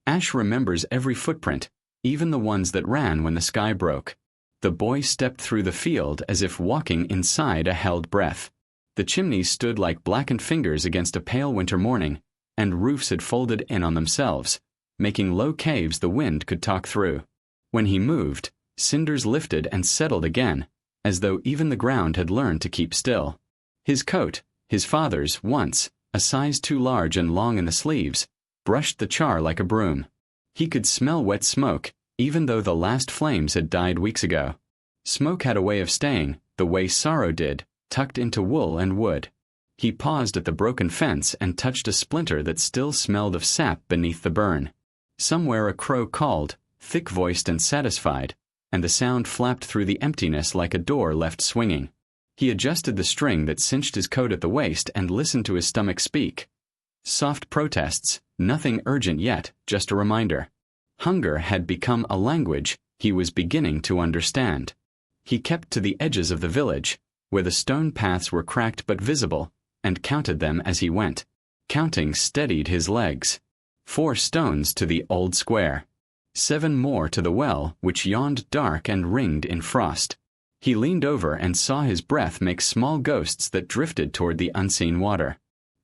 Ash remembers every footprint, even the ones that ran when the sky broke. The boy stepped through the field as if walking inside a held breath. The chimneys stood like blackened fingers against a pale winter morning, and roofs had folded in on themselves, making low caves the wind could talk through. When he moved, cinders lifted and settled again, as though even the ground had learned to keep still. His coat, his father's once, a size too large and long in the sleeves, brushed the char like a broom. He could smell wet smoke, even though the last flames had died weeks ago. Smoke had a way of staying, the way sorrow did, tucked into wool and wood. He paused at the broken fence and touched a splinter that still smelled of sap beneath the burn. Somewhere a crow called, thick-voiced and satisfied, and the sound flapped through the emptiness like a door left swinging. He adjusted the string that cinched his coat at the waist and listened to his stomach speak. Soft protests, nothing urgent yet, just a reminder. Hunger had become a language he was beginning to understand. He kept to the edges of the village, where the stone paths were cracked but visible, and counted them as he went. Counting steadied his legs. 4 stones to the old square. 7 more to the well, which yawned dark and ringed in frost. He leaned over and saw his breath make small ghosts that drifted toward the unseen water.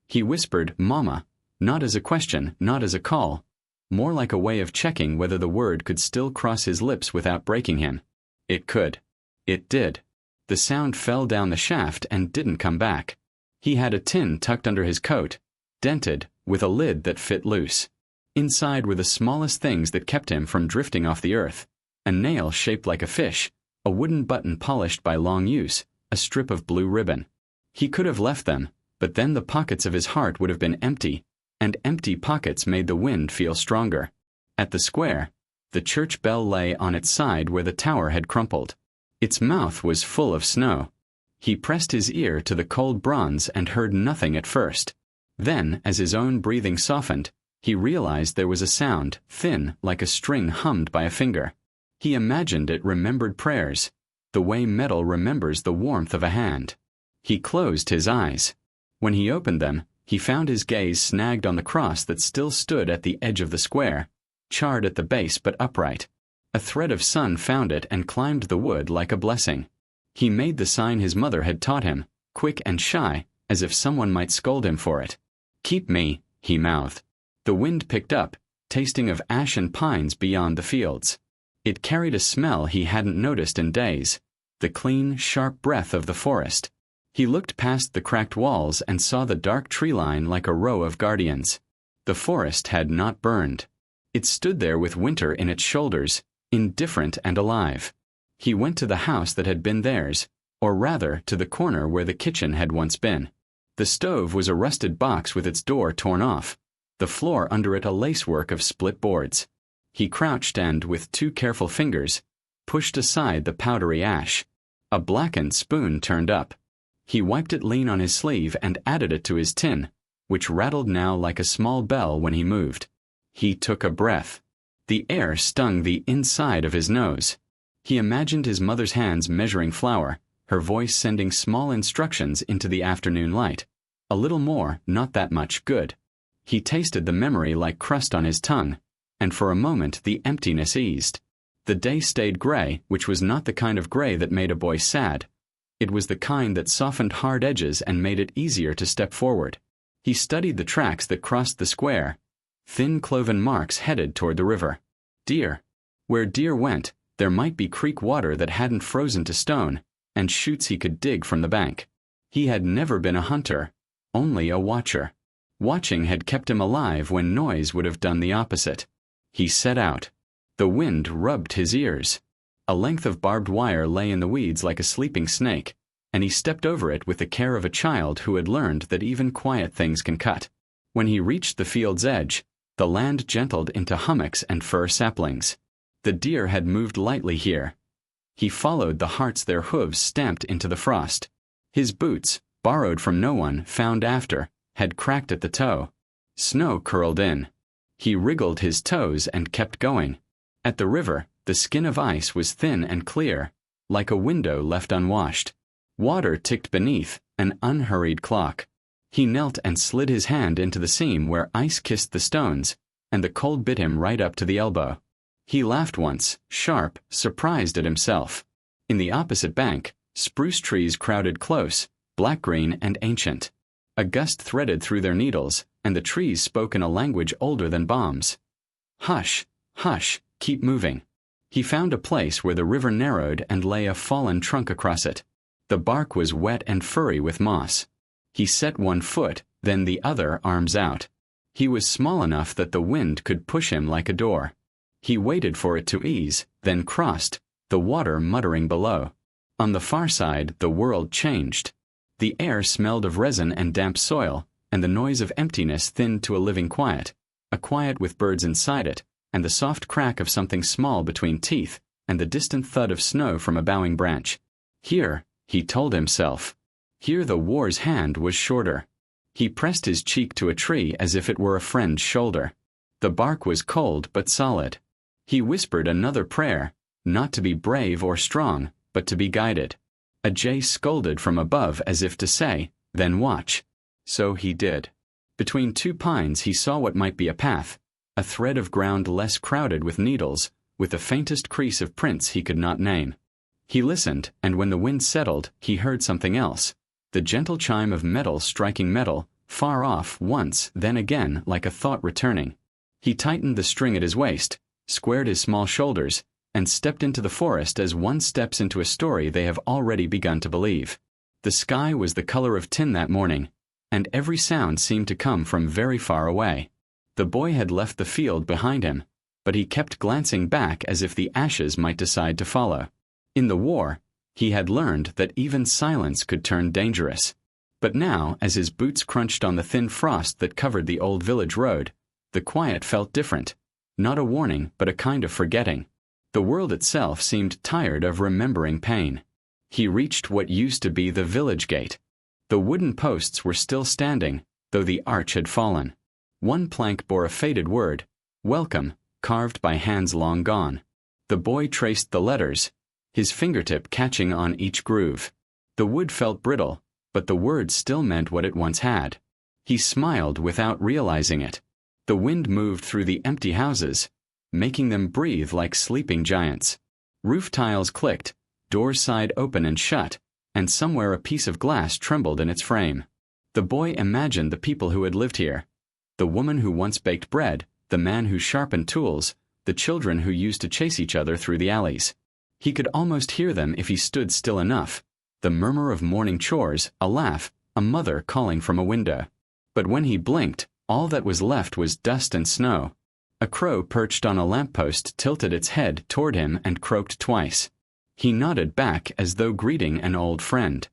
He whispered, "Mama," not as a question, not as a call, more like a way of checking whether the word could still cross his lips without breaking him. It could. It did. The sound fell down the shaft and didn't come back. He had a tin tucked under his coat, dented, with a lid that fit loose. Inside were the smallest things that kept him from drifting off the earth: a nail shaped like a fish, a wooden button polished by long use, a strip of blue ribbon. He could have left them, but then the pockets of his heart would have been empty, and empty pockets made the wind feel stronger. At the square, the church bell lay on its side where the tower had crumpled. Its mouth was full of snow. He pressed his ear to the cold bronze and heard nothing at first. Then, as his own breathing softened, he realized there was a sound, thin, like a string hummed by a finger. He imagined it remembered prayers, the way metal remembers the warmth of a hand. He closed his eyes. When he opened them, he found his gaze snagged on the cross that still stood at the edge of the square, charred at the base but upright. A thread of sun found it and climbed the wood like a blessing. He made the sign his mother had taught him, quick and shy, as if someone might scold him for it. "Keep me," he mouthed. The wind picked up, tasting of ash and pines beyond the fields. It carried a smell he hadn't noticed in days, the clean, sharp breath of the forest. He looked past the cracked walls and saw the dark tree line like a row of guardians. The forest had not burned. It stood there with winter in its shoulders, indifferent and alive. He went to the house that had been theirs, or rather to the corner where the kitchen had once been. The stove was a rusted box with its door torn off, the floor under it a lacework of split boards. He crouched and, with 2 careful fingers, pushed aside the powdery ash. A blackened spoon turned up. He wiped it lean on his sleeve and added it to his tin, which rattled now like a small bell when he moved. He took a breath. The air stung the inside of his nose. He imagined his mother's hands measuring flour, her voice sending small instructions into the afternoon light. A little more, not that much, good. He tasted the memory like crust on his tongue, and for a moment the emptiness eased. The day stayed gray, which was not the kind of gray that made a boy sad. It was the kind that softened hard edges and made it easier to step forward. He studied the tracks that crossed the square. Thin cloven marks headed toward the river. Deer. Where deer went, there might be creek water that hadn't frozen to stone, and chutes he could dig from the bank. He had never been a hunter, only a watcher. Watching had kept him alive when noise would have done the opposite. He set out. The wind rubbed his ears. A length of barbed wire lay in the weeds like a sleeping snake, and he stepped over it with the care of a child who had learned that even quiet things can cut. When he reached the field's edge, the land gentled into hummocks and fir saplings. The deer had moved lightly here. He followed the hearts their hooves stamped into the frost. His boots, borrowed from no one, found after, had cracked at the toe. Snow curled in. He wriggled his toes and kept going. At the river, the skin of ice was thin and clear, like a window left unwashed. Water ticked beneath, an unhurried clock. He knelt and slid his hand into the seam where ice kissed the stones, and the cold bit him right up to the elbow. He laughed once, sharp, surprised at himself. In the opposite bank, spruce trees crowded close, black-green and ancient. A gust threaded through their needles, and the trees spoke in a language older than bombs. Hush, hush, keep moving. He found a place where the river narrowed and lay a fallen trunk across it. The bark was wet and furry with moss. He set one foot, then the other, arms out. He was small enough that the wind could push him like a door. He waited for it to ease, then crossed, the water muttering below. On the far side, the world changed. The air smelled of resin and damp soil, and the noise of emptiness thinned to a living quiet, a quiet with birds inside it, and the soft crack of something small between teeth, and the distant thud of snow from a bowing branch. Here, he told himself. Here the war's hand was shorter. He pressed his cheek to a tree as if it were a friend's shoulder. The bark was cold but solid. He whispered another prayer, not to be brave or strong, but to be guided. A jay scolded from above as if to say, "Then watch." So he did. Between two pines he saw what might be a path, a thread of ground less crowded with needles, with the faintest crease of prints he could not name. He listened, and when the wind settled, he heard something else, the gentle chime of metal striking metal, far off once, then again, like a thought returning. He tightened the string at his waist, squared his small shoulders, and stepped into the forest as one steps into a story they have already begun to believe. The sky was the color of tin that morning, and every sound seemed to come from very far away. The boy had left the field behind him, but he kept glancing back as if the ashes might decide to follow. In the war, he had learned that even silence could turn dangerous. But now, as his boots crunched on the thin frost that covered the old village road, the quiet felt different. Not a warning, but a kind of forgetting. The world itself seemed tired of remembering pain. He reached what used to be the village gate. The wooden posts were still standing, though the arch had fallen. One plank bore a faded word, "Welcome," carved by hands long gone. The boy traced the letters, his fingertip catching on each groove. The wood felt brittle, but the word still meant what it once had. He smiled without realizing it. The wind moved through the empty houses, making them breathe like sleeping giants. Roof tiles clicked, doors sighed open and shut, and somewhere a piece of glass trembled in its frame. The boy imagined the people who had lived here. The woman who once baked bread, the man who sharpened tools, the children who used to chase each other through the alleys. He could almost hear them if he stood still enough. The murmur of morning chores, a laugh, a mother calling from a window. But when he blinked, all that was left was dust and snow. A crow perched on a lamppost tilted its head toward him and croaked twice. He nodded back as though greeting an old friend.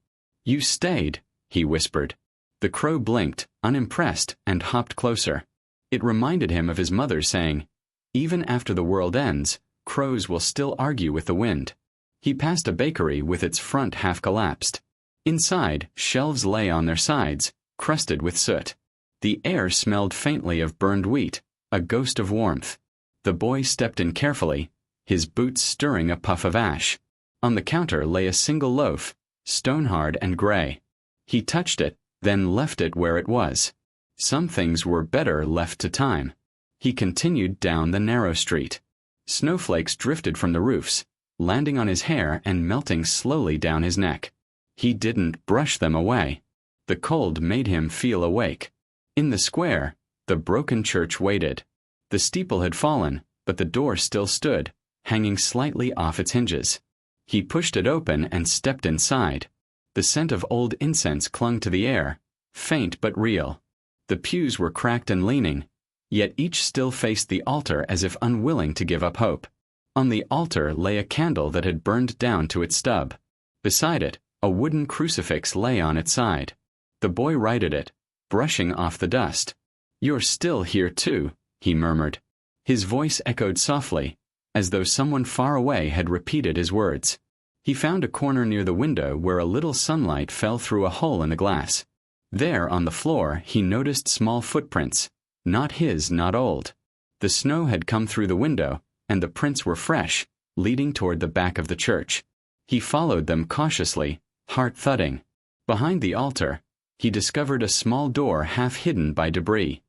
"You stayed," he whispered. The crow blinked, unimpressed, and hopped closer. It reminded him of his mother saying, "Even after the world ends, crows will still argue with the wind." He passed a bakery with its front half collapsed. Inside, shelves lay on their sides, crusted with soot. The air smelled faintly of burned wheat, a ghost of warmth. The boy stepped in carefully, his boots stirring a puff of ash. On the counter lay a single loaf, stone-hard and gray. He touched it, then left it where it was. Some things were better left to time. He continued down the narrow street. Snowflakes drifted from the roofs, landing on his hair and melting slowly down his neck. He didn't brush them away. The cold made him feel awake. In the square, the broken church waited. The steeple had fallen, but the door still stood, hanging slightly off its hinges. He pushed it open and stepped inside. The scent of old incense clung to the air, faint but real. The pews were cracked and leaning, yet each still faced the altar as if unwilling to give up hope. On the altar lay a candle that had burned down to its stub. Beside it, a wooden crucifix lay on its side. The boy righted it, brushing off the dust. "You're still here too," he murmured. His voice echoed softly, as though someone far away had repeated his words. He found a corner near the window where a little sunlight fell through a hole in the glass. There, on the floor, he noticed small footprints, not his, not old. The snow had come through the window, and the prints were fresh, leading toward the back of the church. He followed them cautiously, heart thudding. Behind the altar, he discovered a small door half hidden by debris.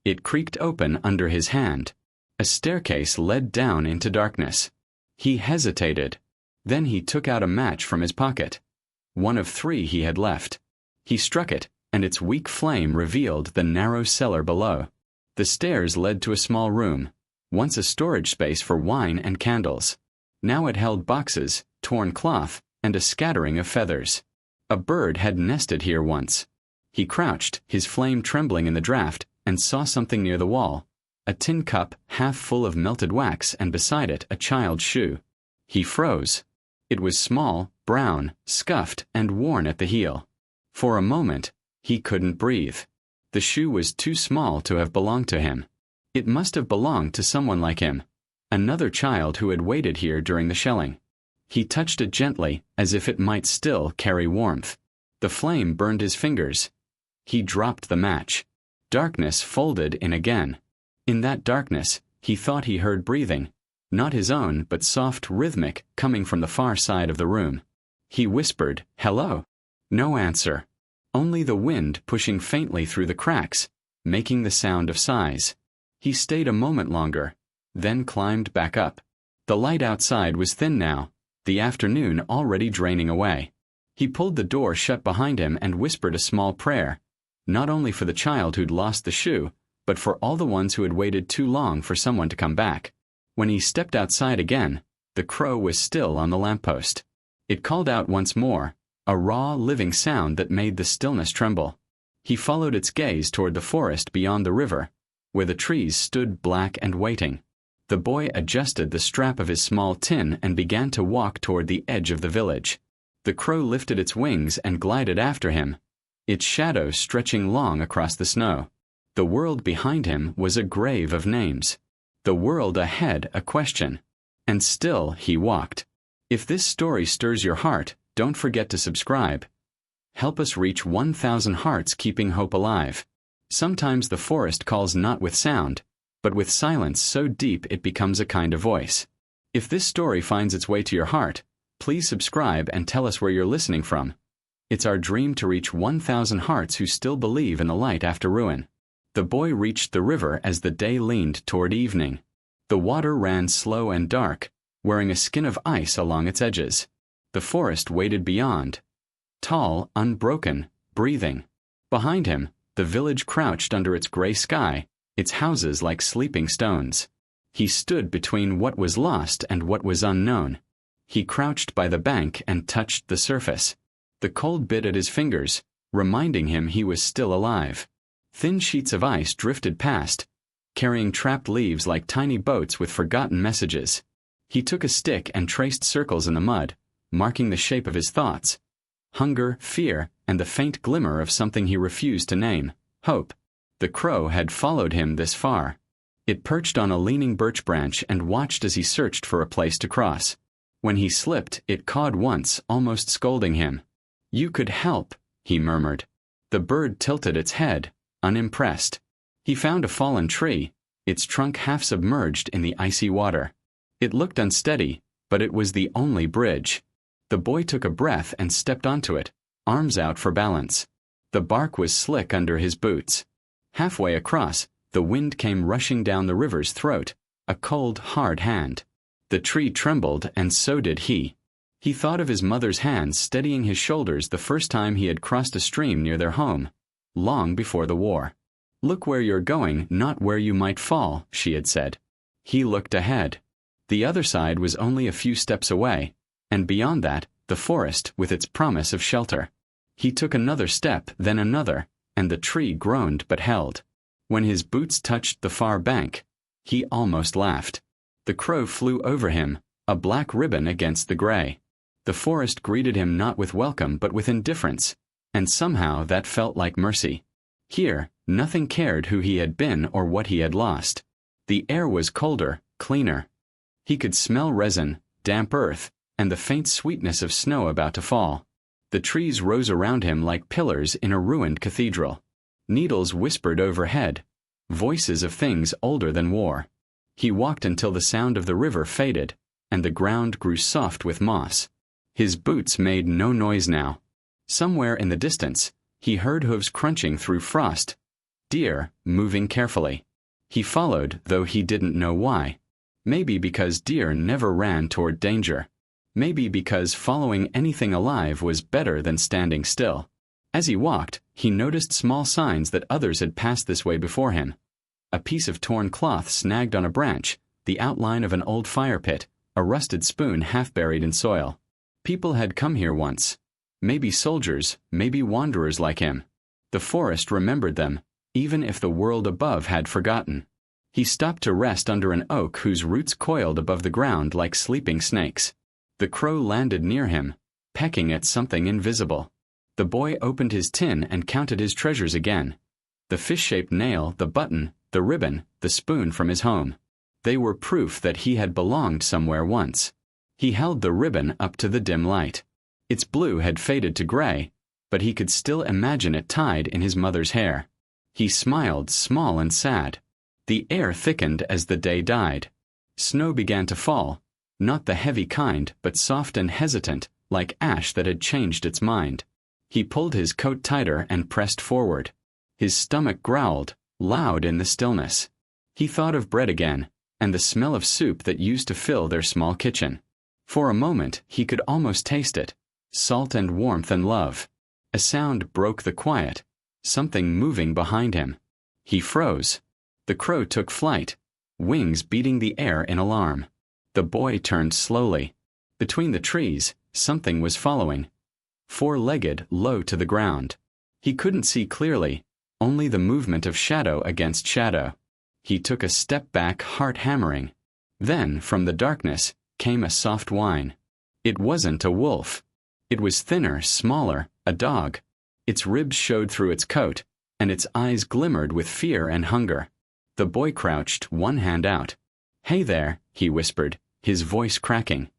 It creaked open under his hand. A staircase led down into darkness. He hesitated. Then he took out a match from his pocket. One of 3 he had left. He struck it, and its weak flame revealed the narrow cellar below. The stairs led to a small room, once a storage space for wine and candles. Now it held boxes, torn cloth, and a scattering of feathers. A bird had nested here once. He crouched, his flame trembling in the draught, and saw something near the wall, a tin cup half full of melted wax, and beside it a child's shoe. He froze. It was small, brown, scuffed, and worn at the heel. For a moment, he couldn't breathe. The shoe was too small to have belonged to him. It must have belonged to someone like him, another child who had waited here during the shelling. He touched it gently, as if it might still carry warmth. The flame burned his fingers. He dropped the match. Darkness folded in again. In that darkness, he thought he heard breathing, not his own but soft, rhythmic, coming from the far side of the room. He whispered, "Hello." No answer. Only the wind pushing faintly through the cracks, making the sound of sighs. He stayed a moment longer, then climbed back up. The light outside was thin now, the afternoon already draining away. He pulled the door shut behind him and whispered a small prayer, not only for the child who'd lost the shoe, but for all the ones who had waited too long for someone to come back. When he stepped outside again, the crow was still on the lamppost. It called out once more, a raw, living sound that made the stillness tremble. He followed its gaze toward the forest beyond the river, where the trees stood black and waiting. The boy adjusted the strap of his small tin and began to walk toward the edge of the village. The crow lifted its wings and glided after him, its shadow stretching long across the snow. The world behind him was a grave of names. The world ahead a question. And still he walked. If this story stirs your heart, don't forget to subscribe. Help us reach 1,000 hearts keeping hope alive. Sometimes the forest calls not with sound, but with silence so deep it becomes a kind of voice. If this story finds its way to your heart, please subscribe and tell us where you're listening from. It's our dream to reach 1,000 hearts who still believe in the light after ruin. The boy reached the river as the day leaned toward evening. The water ran slow and dark, wearing a skin of ice along its edges. The forest waited beyond, tall, unbroken, breathing. Behind him, the village crouched under its gray sky, its houses like sleeping stones. He stood between what was lost and what was unknown. He crouched by the bank and touched the surface. The cold bit at his fingers, reminding him he was still alive. Thin sheets of ice drifted past, carrying trapped leaves like tiny boats with forgotten messages. He took a stick and traced circles in the mud, marking the shape of his thoughts. Hunger, fear, and the faint glimmer of something he refused to name, hope. The crow had followed him this far. It perched on a leaning birch branch and watched as he searched for a place to cross. When he slipped, it cawed once, almost scolding him. "You could help," he murmured. The bird tilted its head, unimpressed. He found a fallen tree, its trunk half submerged in the icy water. It looked unsteady, but it was the only bridge. The boy took a breath and stepped onto it, arms out for balance. The bark was slick under his boots. Halfway across, the wind came rushing down the river's throat, a cold, hard hand. The tree trembled, and so did he. He thought of his mother's hands steadying his shoulders the first time he had crossed a stream near their home, long before the war. "Look where you're going, not where you might fall," she had said. He looked ahead. The other side was only a few steps away, and beyond that, the forest with its promise of shelter. He took another step, then another, and the tree groaned but held. When his boots touched the far bank, he almost laughed. The crow flew over him, a black ribbon against the gray. The forest greeted him not with welcome but with indifference, and somehow that felt like mercy. Here, nothing cared who he had been or what he had lost. The air was colder, cleaner. He could smell resin, damp earth, and the faint sweetness of snow about to fall. The trees rose around him like pillars in a ruined cathedral. Needles whispered overhead, voices of things older than war. He walked until the sound of the river faded, and the ground grew soft with moss. His boots made no noise now. Somewhere in the distance, he heard hooves crunching through frost. Deer, moving carefully. He followed, though he didn't know why. Maybe because deer never ran toward danger. Maybe because following anything alive was better than standing still. As he walked, he noticed small signs that others had passed this way before him. A piece of torn cloth snagged on a branch, the outline of an old fire pit, a rusted spoon half buried in soil. People had come here once. Maybe soldiers, maybe wanderers like him. The forest remembered them, even if the world above had forgotten. He stopped to rest under an oak whose roots coiled above the ground like sleeping snakes. The crow landed near him, pecking at something invisible. The boy opened his tin and counted his treasures again. The fish-shaped nail, the button, the ribbon, the spoon from his home. They were proof that he had belonged somewhere once. He held the ribbon up to the dim light. Its blue had faded to gray, but he could still imagine it tied in his mother's hair. He smiled, small and sad. The air thickened as the day died. Snow began to fall, not the heavy kind, but soft and hesitant, like ash that had changed its mind. He pulled his coat tighter and pressed forward. His stomach growled, loud in the stillness. He thought of bread again, and the smell of soup that used to fill their small kitchen. For a moment he could almost taste it, salt and warmth and love. A sound broke the quiet, something moving behind him. He froze. The crow took flight, wings beating the air in alarm. The boy turned slowly. Between the trees, something was following. Four-legged, low to the ground. He couldn't see clearly, only the movement of shadow against shadow. He took a step back, heart hammering. Then, from the darkness, came a soft whine. It wasn't a wolf. It was thinner, smaller, a dog. Its ribs showed through its coat, and its eyes glimmered with fear and hunger. The boy crouched, one hand out. "Hey there," he whispered, his voice cracking.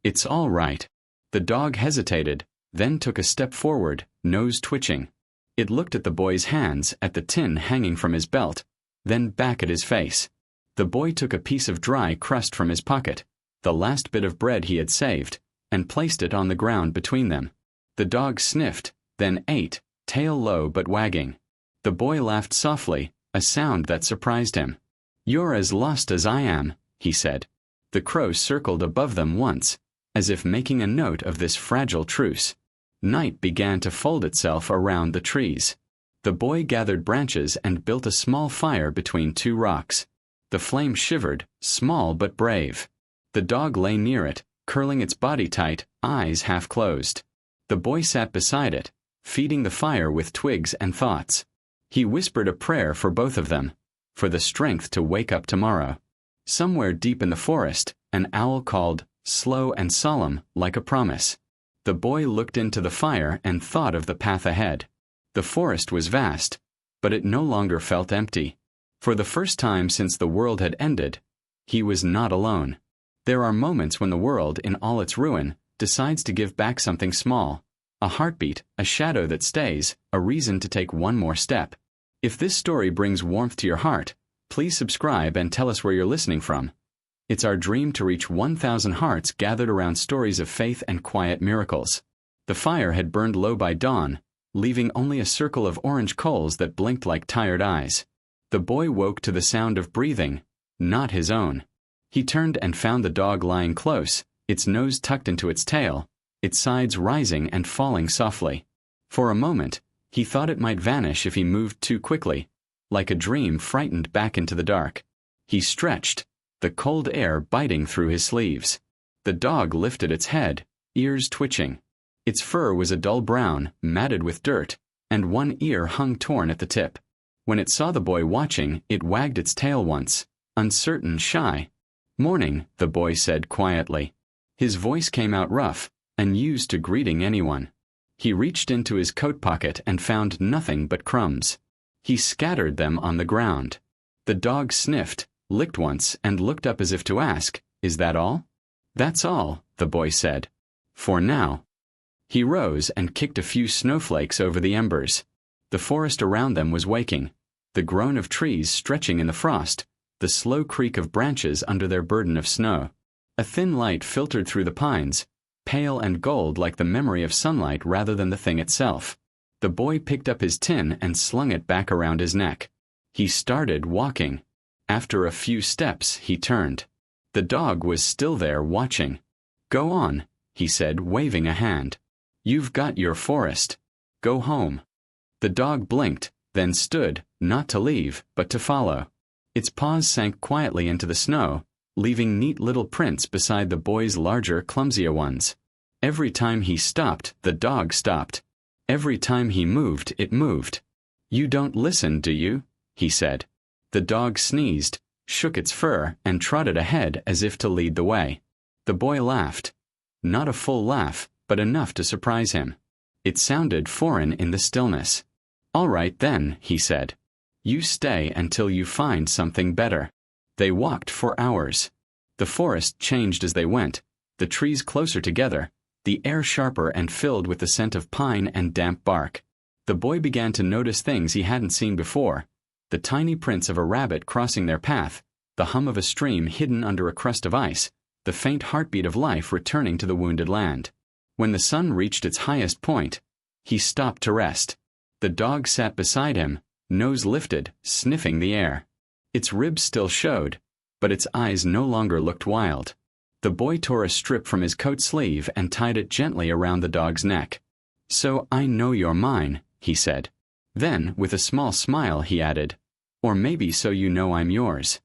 "It's all right." The dog hesitated, then took a step forward, nose twitching. It looked at the boy's hands, at the tin hanging from his belt, then back at his face. The boy took a piece of dry crust from his pocket, the last bit of bread he had saved, and placed it on the ground between them. The dog sniffed, then ate, tail low but wagging. The boy laughed softly, a sound that surprised him. "You're as lost as I am," he said. The crow circled above them once, as if making a note of this fragile truce. Night began to fold itself around the trees. The boy gathered branches and built a small fire between two rocks. The flame shivered, small but brave. The dog lay near it, curling its body tight, eyes half closed. The boy sat beside it, feeding the fire with twigs and thoughts. He whispered a prayer for both of them, for the strength to wake up tomorrow. Somewhere deep in the forest, an owl called, slow and solemn, like a promise. The boy looked into the fire and thought of the path ahead. The forest was vast, but it no longer felt empty. For the first time since the world had ended, he was not alone. There are moments when the world, in all its ruin, decides to give back something small. A heartbeat, a shadow that stays, a reason to take one more step. If this story brings warmth to your heart, please subscribe and tell us where you're listening from. It's our dream to reach 1,000 hearts gathered around stories of faith and quiet miracles. The fire had burned low by dawn, leaving only a circle of orange coals that blinked like tired eyes. The boy woke to the sound of breathing, not his own. He turned and found the dog lying close, its nose tucked into its tail, its sides rising and falling softly. For a moment, he thought it might vanish if he moved too quickly, like a dream frightened back into the dark. He stretched, the cold air biting through his sleeves. The dog lifted its head, ears twitching. Its fur was a dull brown, matted with dirt, and one ear hung torn at the tip. When it saw the boy watching, it wagged its tail once, uncertain, shy. "Morning," the boy said quietly. His voice came out rough, unused to greeting anyone. He reached into his coat pocket and found nothing but crumbs. He scattered them on the ground. The dog sniffed, licked once, and looked up as if to ask, "Is that all?" "That's all," the boy said. "For now." He rose and kicked a few snowflakes over the embers. The forest around them was waking, the groan of trees stretching in the frost, the slow creak of branches under their burden of snow. A thin light filtered through the pines, pale and gold like the memory of sunlight rather than the thing itself. The boy picked up his tin and slung it back around his neck. He started walking. After a few steps, he turned. The dog was still there watching. "Go on," he said, waving a hand. "You've got your forest. Go home." The dog blinked, then stood, not to leave, but to follow. Its paws sank quietly into the snow, leaving neat little prints beside the boy's larger, clumsier ones. Every time he stopped, the dog stopped. Every time he moved, it moved. "You don't listen, do you?" he said. The dog sneezed, shook its fur, and trotted ahead as if to lead the way. The boy laughed. Not a full laugh, but enough to surprise him. It sounded foreign in the stillness. "All right then," he said. "You stay until you find something better." They walked for hours. The forest changed as they went, the trees closer together, the air sharper and filled with the scent of pine and damp bark. The boy began to notice things he hadn't seen before: the tiny prints of a rabbit crossing their path, the hum of a stream hidden under a crust of ice, the faint heartbeat of life returning to the wounded land. When the sun reached its highest point, he stopped to rest. The dog sat beside him, nose lifted, sniffing the air. Its ribs still showed, but its eyes no longer looked wild. The boy tore a strip from his coat sleeve and tied it gently around the dog's neck. "So I know you're mine," he said. Then, with a small smile, he added, "Or maybe so you know I'm yours."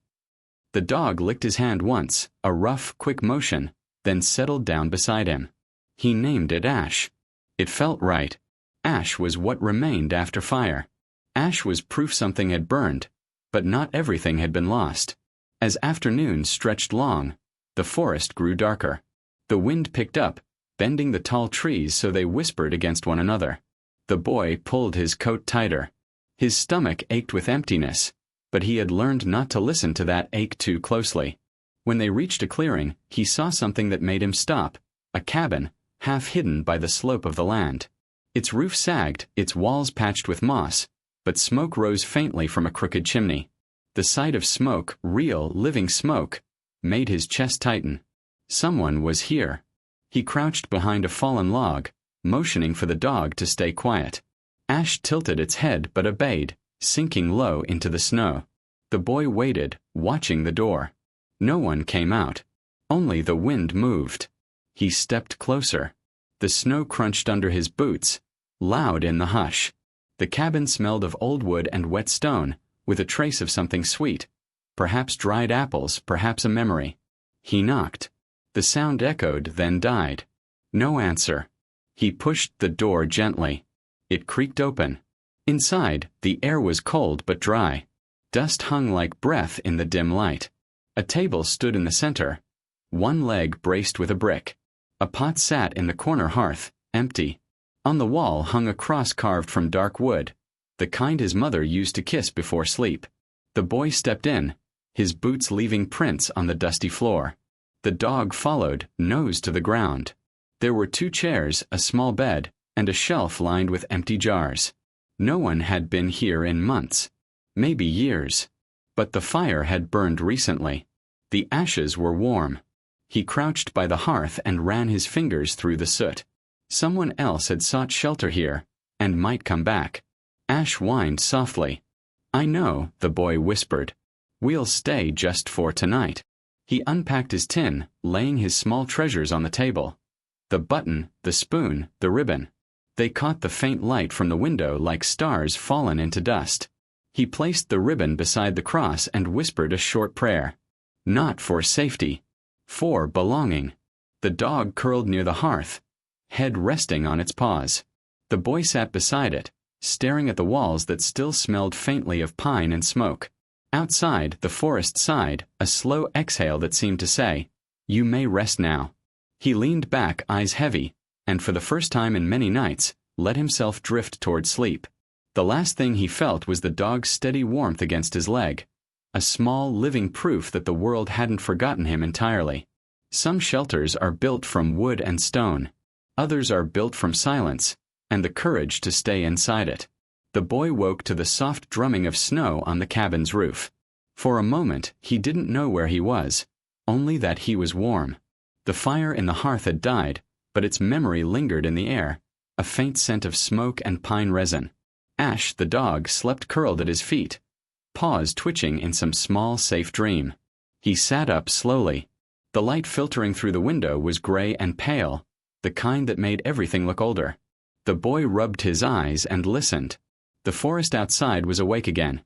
The dog licked his hand once, a rough, quick motion, then settled down beside him. He named it Ash. It felt right. Ash was what remained after fire. Ash was proof something had burned, but not everything had been lost. As afternoon stretched long, the forest grew darker. The wind picked up, bending the tall trees so they whispered against one another. The boy pulled his coat tighter. His stomach ached with emptiness, but he had learned not to listen to that ache too closely. When they reached a clearing, he saw something that made him stop: a cabin, half hidden by the slope of the land. Its roof sagged, its walls patched with moss, but smoke rose faintly from a crooked chimney. The sight of smoke, real, living smoke, made his chest tighten. Someone was here. He crouched behind a fallen log, motioning for the dog to stay quiet. Ash tilted its head but obeyed, sinking low into the snow. The boy waited, watching the door. No one came out. Only the wind moved. He stepped closer. The snow crunched under his boots, loud in the hush. The cabin smelled of old wood and wet stone, with a trace of something sweet. Perhaps dried apples, perhaps a memory. He knocked. The sound echoed, then died. No answer. He pushed the door gently. It creaked open. Inside, the air was cold but dry. Dust hung like breath in the dim light. A table stood in the center, one leg braced with a brick. A pot sat in the corner hearth, empty. On the wall hung a cross carved from dark wood, the kind his mother used to kiss before sleep. The boy stepped in, his boots leaving prints on the dusty floor. The dog followed, nose to the ground. There were 2 chairs, a small bed, and a shelf lined with empty jars. No one had been here in months, maybe years. But the fire had burned recently. The ashes were warm. He crouched by the hearth and ran his fingers through the soot. Someone else had sought shelter here, and might come back. Ash whined softly. "I know," the boy whispered. "We'll stay just for tonight." He unpacked his tin, laying his small treasures on the table. The button, the spoon, the ribbon. They caught the faint light from the window like stars fallen into dust. He placed the ribbon beside the cross and whispered a short prayer. Not for safety. For belonging. The dog curled near the hearth, head resting on its paws. The boy sat beside it, staring at the walls that still smelled faintly of pine and smoke. Outside, the forest sighed, a slow exhale that seemed to say, "You may rest now." He leaned back, eyes heavy, and for the first time in many nights, let himself drift toward sleep. The last thing he felt was the dog's steady warmth against his leg, a small, living proof that the world hadn't forgotten him entirely. Some shelters are built from wood and stone. Others are built from silence, and the courage to stay inside it. The boy woke to the soft drumming of snow on the cabin's roof. For a moment, he didn't know where he was, only that he was warm. The fire in the hearth had died, but its memory lingered in the air, a faint scent of smoke and pine resin. Ash, the dog, slept curled at his feet, paws twitching in some small, safe dream. He sat up slowly. The light filtering through the window was gray and pale, the kind that made everything look older. The boy rubbed his eyes and listened. The forest outside was awake again.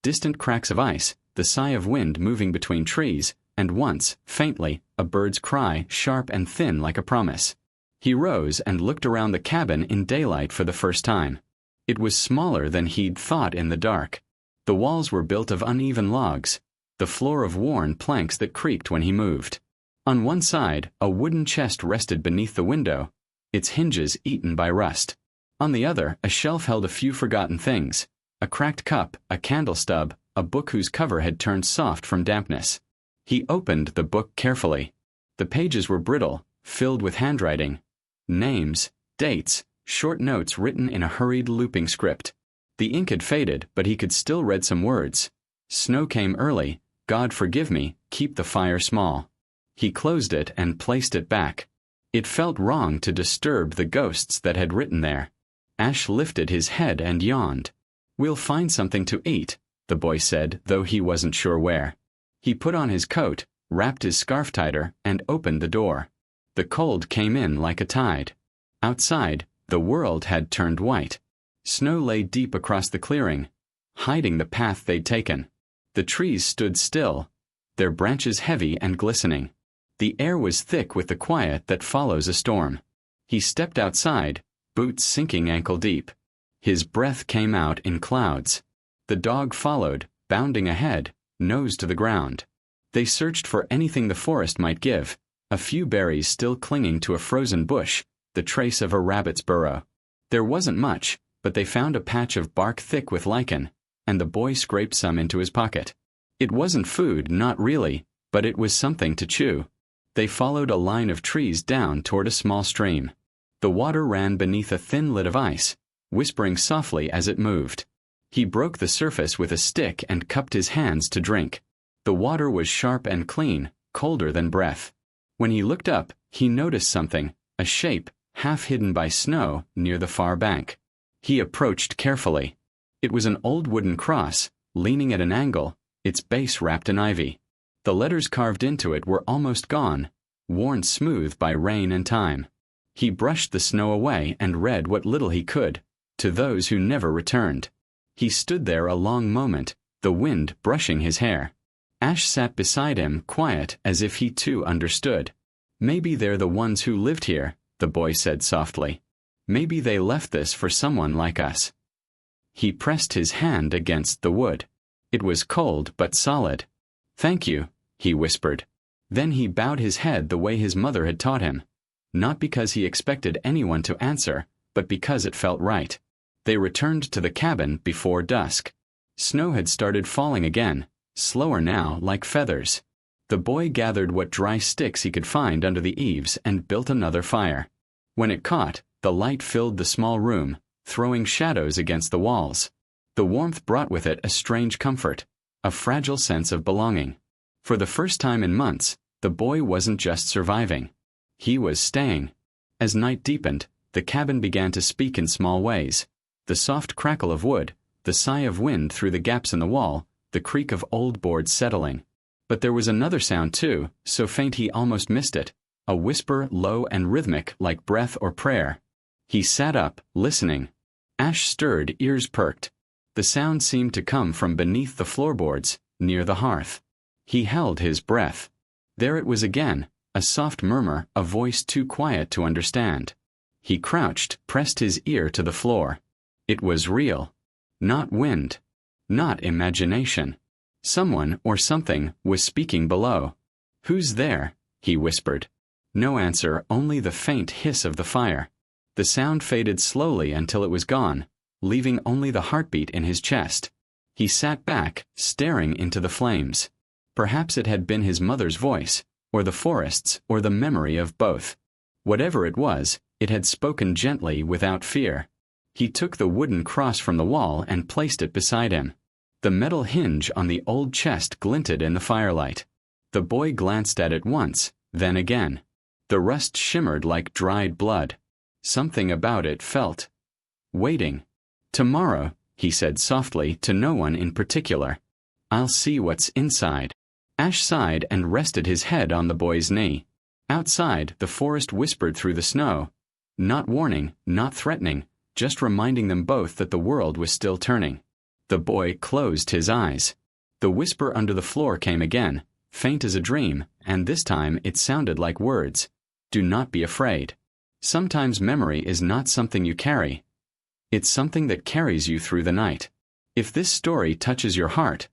Distant cracks of ice, the sigh of wind moving between trees, and once, faintly, a bird's cry, sharp and thin like a promise. He rose and looked around the cabin in daylight for the first time. It was smaller than he'd thought in the dark. The walls were built of uneven logs, the floor of worn planks that creaked when he moved. On one side, a wooden chest rested beneath the window, its hinges eaten by rust. On the other, a shelf held a few forgotten things: a cracked cup, a candle stub, a book whose cover had turned soft from dampness. He opened the book carefully. The pages were brittle, filled with handwriting. Names, dates, short notes written in a hurried looping script. The ink had faded, but he could still read some words. Snow came early. God forgive me, keep the fire small. He closed it and placed it back. It felt wrong to disturb the ghosts that had written there. Ash lifted his head and yawned. "We'll find something to eat," the boy said, though he wasn't sure where. He put on his coat, wrapped his scarf tighter, and opened the door. The cold came in like a tide. Outside, the world had turned white. Snow lay deep across the clearing, hiding the path they'd taken. The trees stood still, their branches heavy and glistening. The air was thick with the quiet that follows a storm. He stepped outside, boots sinking ankle deep. His breath came out in clouds. The dog followed, bounding ahead, nose to the ground. They searched for anything the forest might give, a few berries still clinging to a frozen bush, the trace of a rabbit's burrow. There wasn't much, but they found a patch of bark thick with lichen, and the boy scraped some into his pocket. It wasn't food, not really, but it was something to chew. They followed a line of trees down toward a small stream. The water ran beneath a thin lid of ice, whispering softly as it moved. He broke the surface with a stick and cupped his hands to drink. The water was sharp and clean, colder than breath. When he looked up, he noticed something, a shape, half hidden by snow, near the far bank. He approached carefully. It was an old wooden cross, leaning at an angle, its base wrapped in ivy. The letters carved into it were almost gone, worn smooth by rain and time. He brushed the snow away and read what little he could, "To those who never returned." He stood there a long moment, the wind brushing his hair. Ash sat beside him, quiet, as if he too understood. "Maybe they're the ones who lived here," the boy said softly. "Maybe they left this for someone like us." He pressed his hand against the wood. It was cold but solid. "Thank you," he whispered. Then he bowed his head the way his mother had taught him, not because he expected anyone to answer, but because it felt right. They returned to the cabin before dusk. Snow had started falling again, slower now, like feathers. The boy gathered what dry sticks he could find under the eaves and built another fire. When it caught, the light filled the small room, throwing shadows against the walls. The warmth brought with it a strange comfort, a fragile sense of belonging. For the first time in months, the boy wasn't just surviving. He was staying. As night deepened, the cabin began to speak in small ways. The soft crackle of wood, the sigh of wind through the gaps in the wall, the creak of old boards settling. But there was another sound too, so faint he almost missed it, a whisper low and rhythmic like breath or prayer. He sat up, listening. Ash stirred, ears perked. The sound seemed to come from beneath the floorboards, near the hearth. He held his breath. There it was again, a soft murmur, a voice too quiet to understand. He crouched, pressed his ear to the floor. It was real. Not wind. Not imagination. Someone or something was speaking below. "Who's there?" he whispered. No answer, only the faint hiss of the fire. The sound faded slowly until it was gone, leaving only the heartbeat in his chest. He sat back, staring into the flames. Perhaps it had been his mother's voice, or the forest's, or the memory of both. Whatever it was, it had spoken gently without fear. He took the wooden cross from the wall and placed it beside him. The metal hinge on the old chest glinted in the firelight. The boy glanced at it once, then again. The rust shimmered like dried blood. Something about it felt waiting. "Tomorrow," he said softly to no one in particular. I'll see what's inside. Ash sighed and rested his head on the boy's knee. Outside, the forest whispered through the snow. Not warning, not threatening, just reminding them both that the world was still turning. The boy closed his eyes. The whisper under the floor came again, faint as a dream, and this time it sounded like words. Do not be afraid. Sometimes memory is not something you carry. It's something that carries you through the night. If this story touches your heart,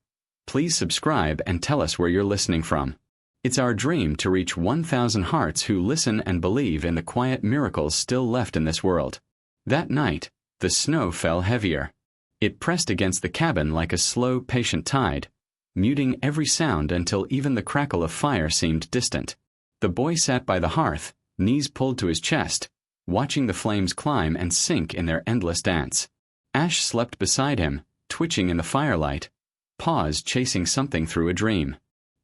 please subscribe and tell us where you're listening from. It's our dream to reach 1,000 hearts who listen and believe in the quiet miracles still left in this world. That night, the snow fell heavier. It pressed against the cabin like a slow, patient tide, muting every sound until even the crackle of fire seemed distant. The boy sat by the hearth, knees pulled to his chest, watching the flames climb and sink in their endless dance. Ash slept beside him, twitching in the firelight, paws chasing something through a dream.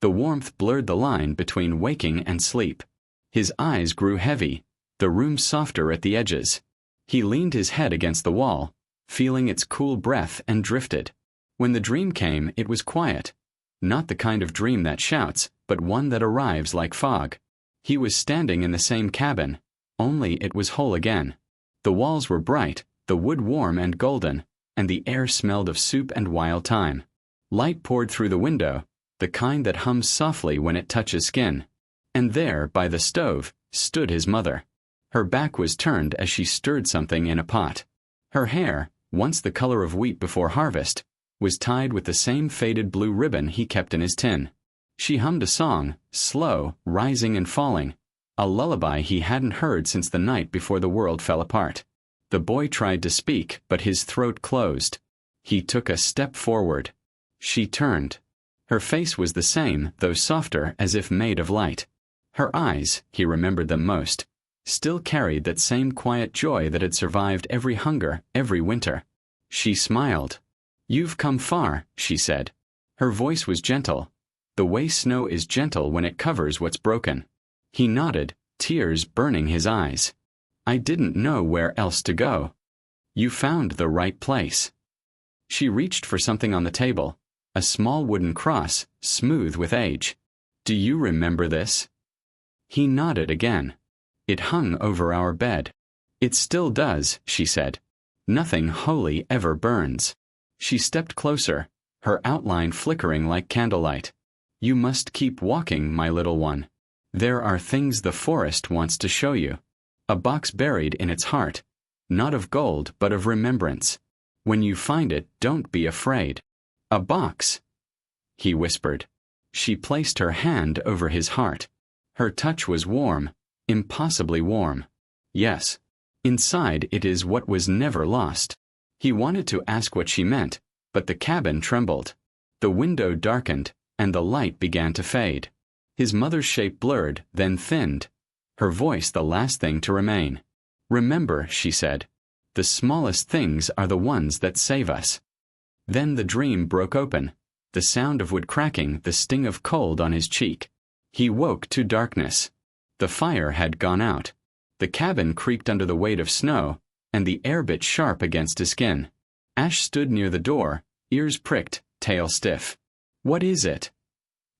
The warmth blurred the line between waking and sleep. His eyes grew heavy, the room softer at the edges. He leaned his head against the wall, feeling its cool breath, and drifted. When the dream came, it was quiet. Not the kind of dream that shouts, but one that arrives like fog. He was standing in the same cabin, only it was whole again. The walls were bright, the wood warm and golden, and the air smelled of soup and wild thyme. Light poured through the window, the kind that hums softly when it touches skin. And there, by the stove, stood his mother. Her back was turned as she stirred something in a pot. Her hair, once the color of wheat before harvest, was tied with the same faded blue ribbon he kept in his tin. She hummed a song, slow, rising and falling, a lullaby he hadn't heard since the night before the world fell apart. The boy tried to speak, but his throat closed. He took a step forward. She turned. Her face was the same, though softer, as if made of light. Her eyes, he remembered them most, still carried that same quiet joy that had survived every hunger, every winter. She smiled. "You've come far," she said. Her voice was gentle, the way snow is gentle when it covers what's broken. He nodded, tears burning his eyes. "I didn't know where else to go. You found the right place." She reached for something on the table, a small wooden cross, smooth with age. "Do you remember this?" He nodded again. "It hung over our bed." "It still does," she said. "Nothing holy ever burns." She stepped closer, her outline flickering like candlelight. "You must keep walking, my little one. There are things the forest wants to show you. A box buried in its heart, not of gold but of remembrance. When you find it, don't be afraid." "A box," he whispered. She placed her hand over his heart. Her touch was warm, impossibly warm. "Yes. Inside it is what was never lost." He wanted to ask what she meant, but the cabin trembled. The window darkened, and the light began to fade. His mother's shape blurred, then thinned, her voice the last thing to remain. "Remember," she said, "the smallest things are the ones that save us." Then the dream broke open, the sound of wood cracking, the sting of cold on his cheek. He woke to darkness. The fire had gone out. The cabin creaked under the weight of snow, and the air bit sharp against his skin. Ash stood near the door, ears pricked, tail stiff. "What is it?"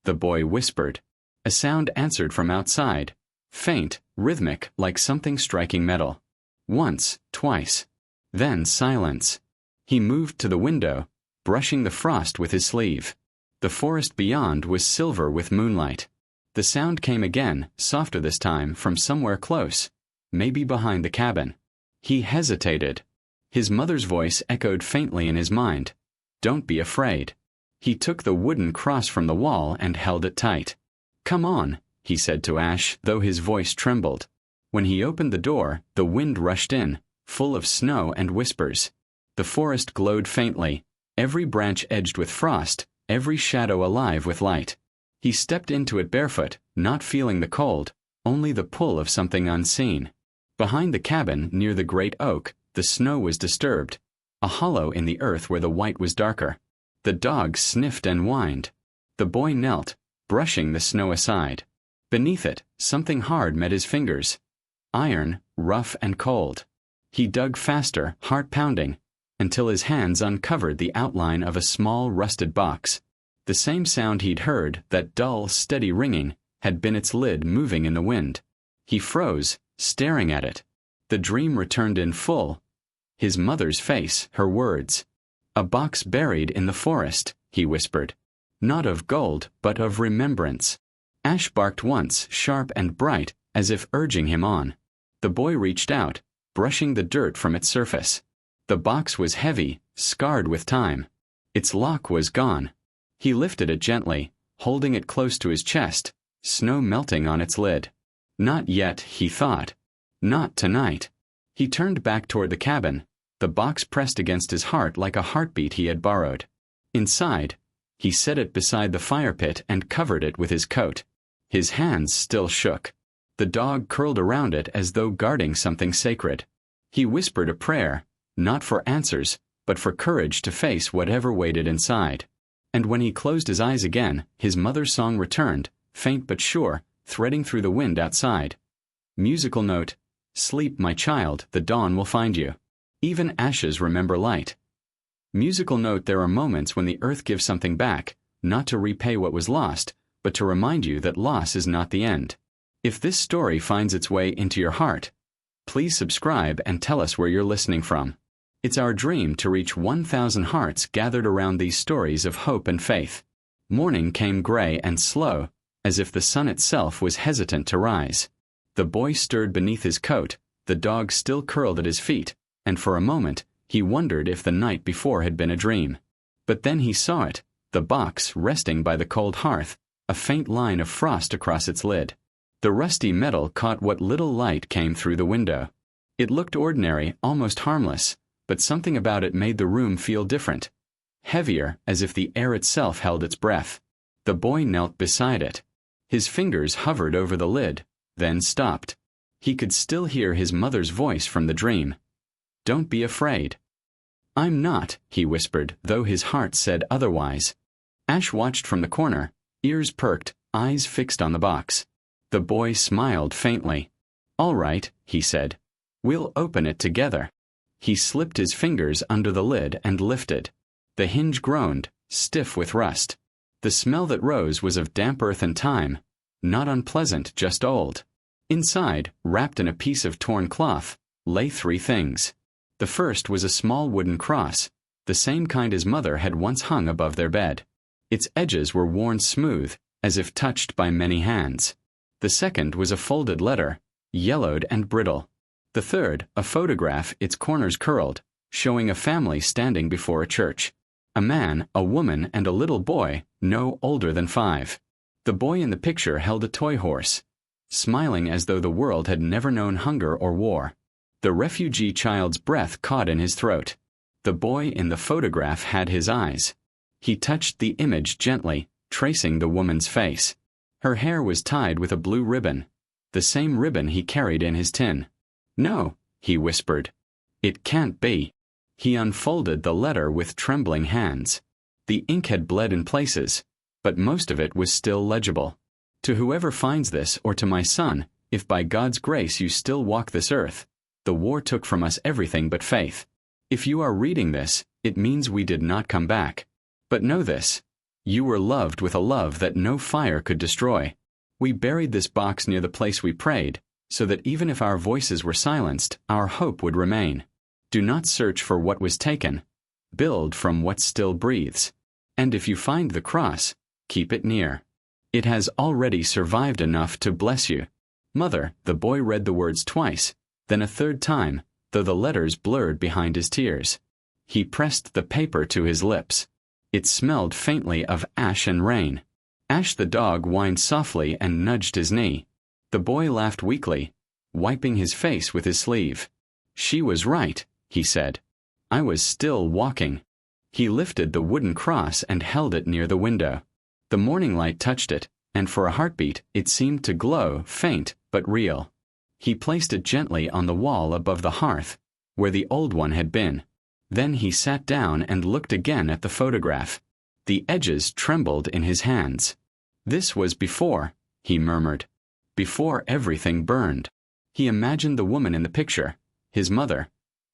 The boy whispered. A sound answered from outside, faint, rhythmic, like something striking metal. Once, twice. Then silence. He moved to the window, brushing the frost with his sleeve. The forest beyond was silver with moonlight. The sound came again, softer this time, from somewhere close, maybe behind the cabin. He hesitated. His mother's voice echoed faintly in his mind. "Don't be afraid." He took the wooden cross from the wall and held it tight. "Come on," he said to Ash, though his voice trembled. When he opened the door, the wind rushed in, full of snow and whispers. The forest glowed faintly, every branch edged with frost, every shadow alive with light. He stepped into it barefoot, not feeling the cold, only the pull of something unseen. Behind the cabin, near the great oak, the snow was disturbed, a hollow in the earth where the white was darker. The dog sniffed and whined. The boy knelt, brushing the snow aside. Beneath it, something hard met his fingers. Iron, rough and cold. He dug faster, heart pounding, until his hands uncovered the outline of a small rusted box. The same sound he'd heard, that dull, steady ringing, had been its lid moving in the wind. He froze, staring at it. The dream returned in full. His mother's face, her words. "A box buried in the forest," he whispered. "Not of gold, but of remembrance." Ash barked once, sharp and bright, as if urging him on. The boy reached out, brushing the dirt from its surface. The box was heavy, scarred with time. Its lock was gone. He lifted it gently, holding it close to his chest, snow melting on its lid. Not yet, he thought. Not tonight. He turned back toward the cabin, the box pressed against his heart like a heartbeat he had borrowed. Inside, he set it beside the fire pit and covered it with his coat. His hands still shook. The dog curled around it as though guarding something sacred. He whispered a prayer, not for answers, but for courage to face whatever waited inside. And when he closed his eyes again, his mother's song returned, faint but sure, threading through the wind outside. Musical note, "Sleep, my child, the dawn will find you. Even ashes remember light." Musical note, there are moments when the earth gives something back, not to repay what was lost, but to remind you that loss is not the end. If this story finds its way into your heart, please subscribe and tell us where you're listening from. It's our dream to reach 1,000 hearts gathered around these stories of hope and faith. Morning came gray and slow, as if the sun itself was hesitant to rise. The boy stirred beneath his coat, the dog still curled at his feet, and for a moment, he wondered if the night before had been a dream. But then he saw it, the box resting by the cold hearth, a faint line of frost across its lid. The rusty metal caught what little light came through the window. It looked ordinary, almost harmless, but something about it made the room feel different. Heavier, as if the air itself held its breath. The boy knelt beside it. His fingers hovered over the lid, then stopped. He could still hear his mother's voice from the dream. "Don't be afraid." "I'm not," he whispered, though his heart said otherwise. Ash watched from the corner, ears perked, eyes fixed on the box. The boy smiled faintly. "All right," he said. "We'll open it together." He slipped his fingers under the lid and lifted. The hinge groaned, stiff with rust. The smell that rose was of damp earth and time, not unpleasant, just old. Inside, wrapped in a piece of torn cloth, lay 3 things. The first was a small wooden cross, the same kind his mother had once hung above their bed. Its edges were worn smooth, as if touched by many hands. The second was a folded letter, yellowed and brittle. The third, a photograph, its corners curled, showing a family standing before a church. A man, a woman, and a little boy, no older than 5. The boy in the picture held a toy horse, smiling as though the world had never known hunger or war. The refugee child's breath caught in his throat. The boy in the photograph had his eyes. He touched the image gently, tracing the woman's face. Her hair was tied with a blue ribbon, the same ribbon he carried in his tin. "No," he whispered. "It can't be." He unfolded the letter with trembling hands. The ink had bled in places, but most of it was still legible. "To whoever finds this, or to my son, if by God's grace you still walk this earth, the war took from us everything but faith. If you are reading this, it means we did not come back. But know this, you were loved with a love that no fire could destroy. We buried this box near the place we prayed, so that even if our voices were silenced, our hope would remain. Do not search for what was taken. Build from what still breathes. And if you find the cross, keep it near. It has already survived enough to bless you." "Mother," the boy read the words twice, then a third time, though the letters blurred behind his tears. He pressed the paper to his lips. It smelled faintly of ash and rain. Ash the dog whined softly and nudged his knee. The boy laughed weakly, wiping his face with his sleeve. "She was right," he said. "I was still walking." He lifted the wooden cross and held it near the window. The morning light touched it, and for a heartbeat it seemed to glow, faint but real. He placed it gently on the wall above the hearth, where the old one had been. Then he sat down and looked again at the photograph. The edges trembled in his hands. "This was before," he murmured. "Before everything burned." He imagined the woman in the picture, his mother,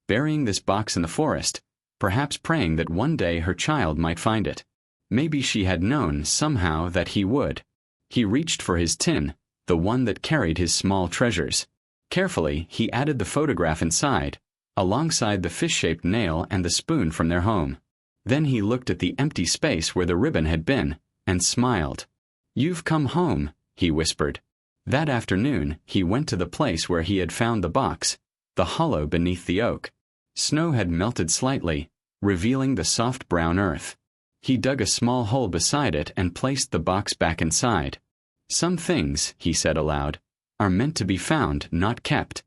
burying this box in the forest, perhaps praying that one day her child might find it. Maybe she had known somehow that he would. He reached for his tin, the one that carried his small treasures. Carefully, he added the photograph inside, alongside the fish-shaped nail and the spoon from their home. Then he looked at the empty space where the ribbon had been, and smiled. "You've come home," he whispered. That afternoon, he went to the place where he had found the box, the hollow beneath the oak. Snow had melted slightly, revealing the soft brown earth. He dug a small hole beside it and placed the box back inside. "Some things," he said aloud, "are meant to be found, not kept."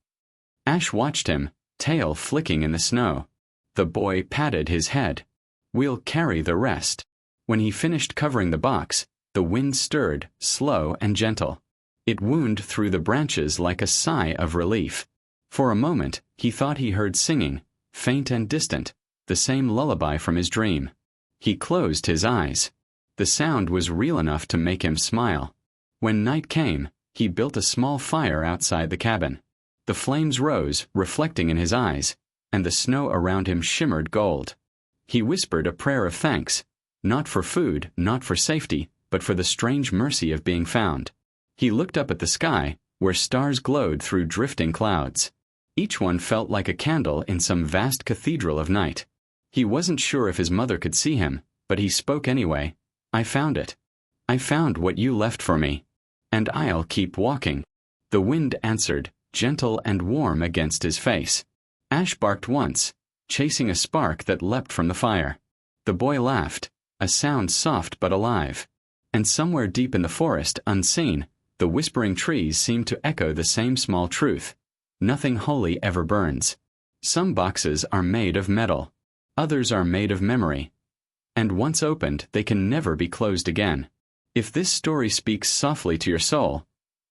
Ash watched him, tail flicking in the snow. The boy patted his head. "We'll carry the rest." When he finished covering the box, the wind stirred, slow and gentle. It wound through the branches like a sigh of relief. For a moment, he thought he heard singing, faint and distant, the same lullaby from his dream. He closed his eyes. The sound was real enough to make him smile. When night came, he built a small fire outside the cabin. The flames rose, reflecting in his eyes, and the snow around him shimmered gold. He whispered a prayer of thanks, not for food, not for safety, but for the strange mercy of being found. He looked up at the sky, where stars glowed through drifting clouds. Each one felt like a candle in some vast cathedral of night. He wasn't sure if his mother could see him, but he spoke anyway. "I found it. I found what you left for me. And I'll keep walking." The wind answered, gentle and warm against his face. Ash barked once, chasing a spark that leapt from the fire. The boy laughed, a sound soft but alive. And somewhere deep in the forest, unseen, the whispering trees seemed to echo the same small truth. Nothing holy ever burns. Some boxes are made of metal. Others are made of memory. And once opened, they can never be closed again. If this story speaks softly to your soul,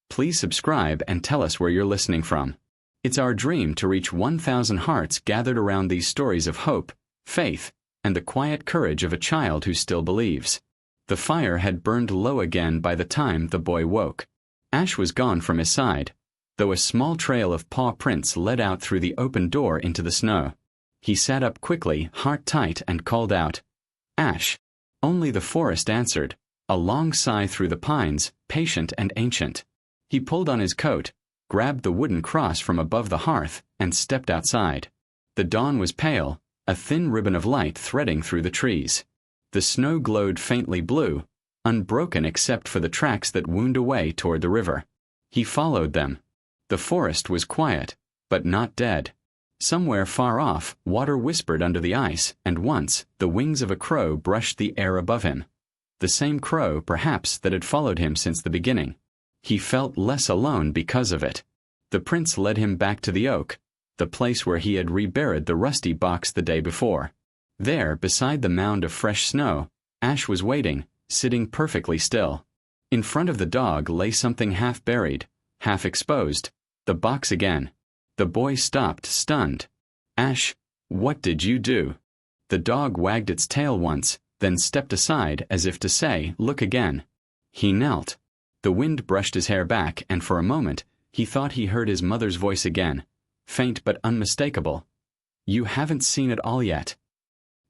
please subscribe and tell us where you're listening from. It's our dream to reach 1,000 hearts gathered around these stories of hope, faith, and the quiet courage of a child who still believes. The fire had burned low again by the time the boy woke. Ash was gone from his side, though a small trail of paw prints led out through the open door into the snow. He sat up quickly, heart tight, and called out, "Ash." Only the forest answered, a long sigh through the pines, patient and ancient. He pulled on his coat, grabbed the wooden cross from above the hearth, and stepped outside. The dawn was pale, a thin ribbon of light threading through the trees. The snow glowed faintly blue, unbroken except for the tracks that wound away toward the river. He followed them. The forest was quiet, but not dead. Somewhere far off, water whispered under the ice, and once, the wings of a crow brushed the air above him. The same crow, perhaps, that had followed him since the beginning. He felt less alone because of it. The prince led him back to the oak, the place where he had reburied the rusty box the day before. There, beside the mound of fresh snow, Ash was waiting, sitting perfectly still. In front of the dog lay something half buried, half exposed, the box again. The boy stopped, stunned. "Ash, what did you do?" The dog wagged its tail once, then stepped aside as if to say, "Look again." He knelt. The wind brushed his hair back, and for a moment, he thought he heard his mother's voice again, faint but unmistakable. "You haven't seen it all yet."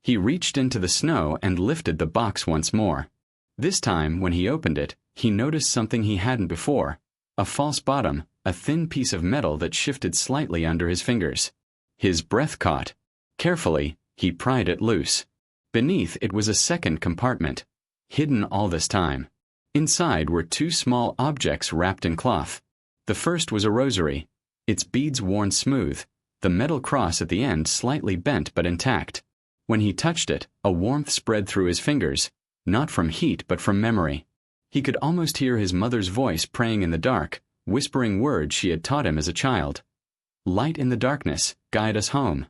He reached into the snow and lifted the box once more. This time, when he opened it, he noticed something he hadn't before, a false bottom, a thin piece of metal that shifted slightly under his fingers. His breath caught. Carefully, he pried it loose. Beneath it was a second compartment, hidden all this time. Inside were two small objects wrapped in cloth. The first was a rosary, its beads worn smooth, the metal cross at the end slightly bent but intact. When he touched it, a warmth spread through his fingers, not from heat but from memory. He could almost hear his mother's voice praying in the dark, whispering words she had taught him as a child. "Light in the darkness, guide us home."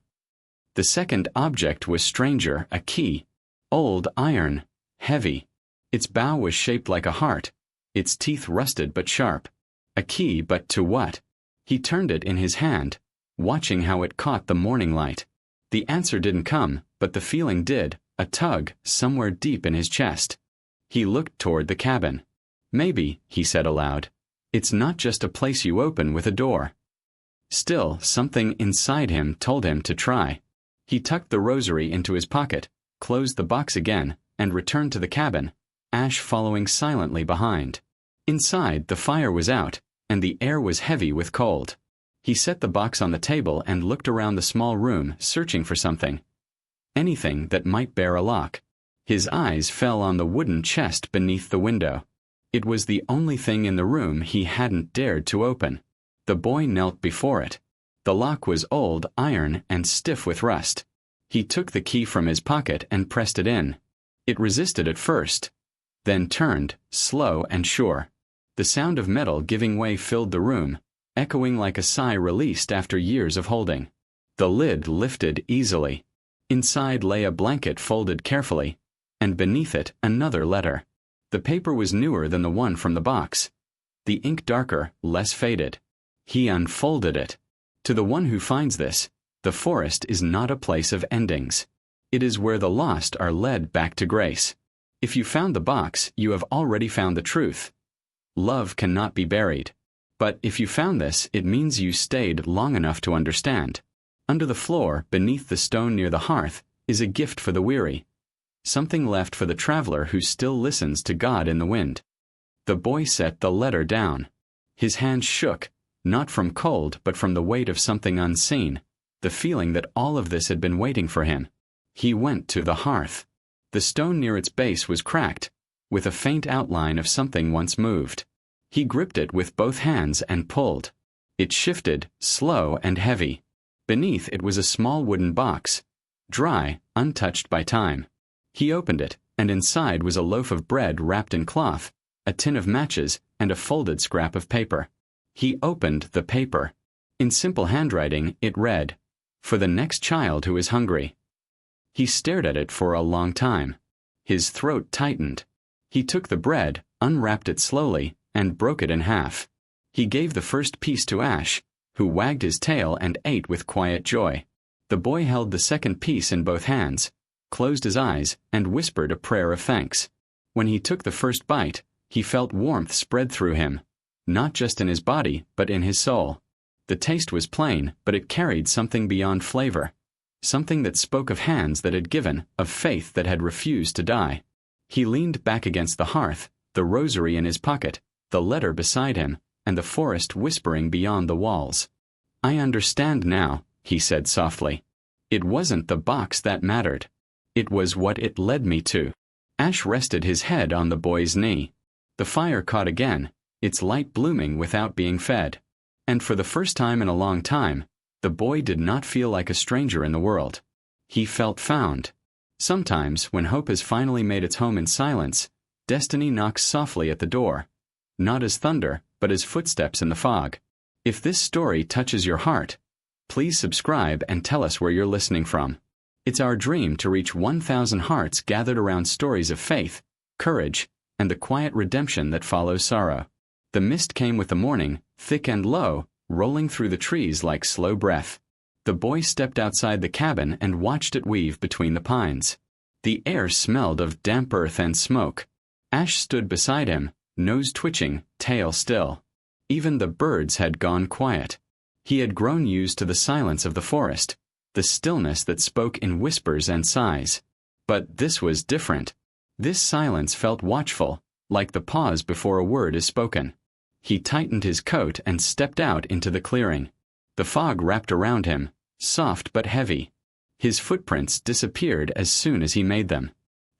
The second object was stranger, a key. Old iron, heavy. Its bow was shaped like a heart, its teeth rusted but sharp. A key, but to what? He turned it in his hand, watching how it caught the morning light. The answer didn't come, but the feeling did, a tug somewhere deep in his chest. He looked toward the cabin. "Maybe," he said aloud, "it's not just a place you open with a door." Still, something inside him told him to try. He tucked the rosary into his pocket, closed the box again, and returned to the cabin, Ash following silently behind. Inside, the fire was out, and the air was heavy with cold. He set the box on the table and looked around the small room, searching for something. Anything that might bear a lock. His eyes fell on the wooden chest beneath the window. It was the only thing in the room he hadn't dared to open. The boy knelt before it. The lock was old iron and stiff with rust. He took the key from his pocket and pressed it in. It resisted at first, then turned, slow and sure. The sound of metal giving way filled the room, echoing like a sigh released after years of holding. The lid lifted easily. Inside lay a blanket folded carefully, and beneath it another letter. The paper was newer than the one from the box. The ink darker, less faded. He unfolded it. To the one who finds this, the forest is not a place of endings. It is where the lost are led back to grace. If you found the box, you have already found the truth. Love cannot be buried. But if you found this, it means you stayed long enough to understand. Under the floor, beneath the stone near the hearth, is a gift for the weary. Something left for the traveler who still listens to God in the wind. The boy set the letter down. His hands shook, not from cold but from the weight of something unseen, the feeling that all of this had been waiting for him. He went to the hearth. The stone near its base was cracked, with a faint outline of something once moved. He gripped it with both hands and pulled. It shifted, slow and heavy. Beneath it was a small wooden box, dry, untouched by time. He opened it, and inside was a loaf of bread wrapped in cloth, a tin of matches, and a folded scrap of paper. He opened the paper. In simple handwriting, it read, "For the next child who is hungry." He stared at it for a long time. His throat tightened. He took the bread, unwrapped it slowly, and broke it in half. He gave the first piece to Ash, who wagged his tail and ate with quiet joy. The boy held the second piece in both hands, closed his eyes, and whispered a prayer of thanks. When he took the first bite, he felt warmth spread through him, not just in his body, but in his soul. The taste was plain, but it carried something beyond flavor, something that spoke of hands that had given, of faith that had refused to die. He leaned back against the hearth, the rosary in his pocket, the letter beside him, and the forest whispering beyond the walls. "I understand now," he said softly. "It wasn't the box that mattered. It was what it led me to." Ash rested his head on the boy's knee. The fire caught again, its light blooming without being fed. And for the first time in a long time, the boy did not feel like a stranger in the world. He felt found. Sometimes, when hope has finally made its home in silence, destiny knocks softly at the door, not as thunder, but as footsteps in the fog. If this story touches your heart, please subscribe and tell us where you're listening from. It's our dream to reach 1,000 hearts gathered around stories of faith, courage, and the quiet redemption that follows sorrow. The mist came with the morning, thick and low, rolling through the trees like slow breath. The boy stepped outside the cabin and watched it weave between the pines. The air smelled of damp earth and smoke. Ash stood beside him, nose twitching, tail still. Even the birds had gone quiet. He had grown used to the silence of the forest, the stillness that spoke in whispers and sighs. But this was different. This silence felt watchful, like the pause before a word is spoken. He tightened his coat and stepped out into the clearing. The fog wrapped around him, soft but heavy. His footprints disappeared as soon as he made them.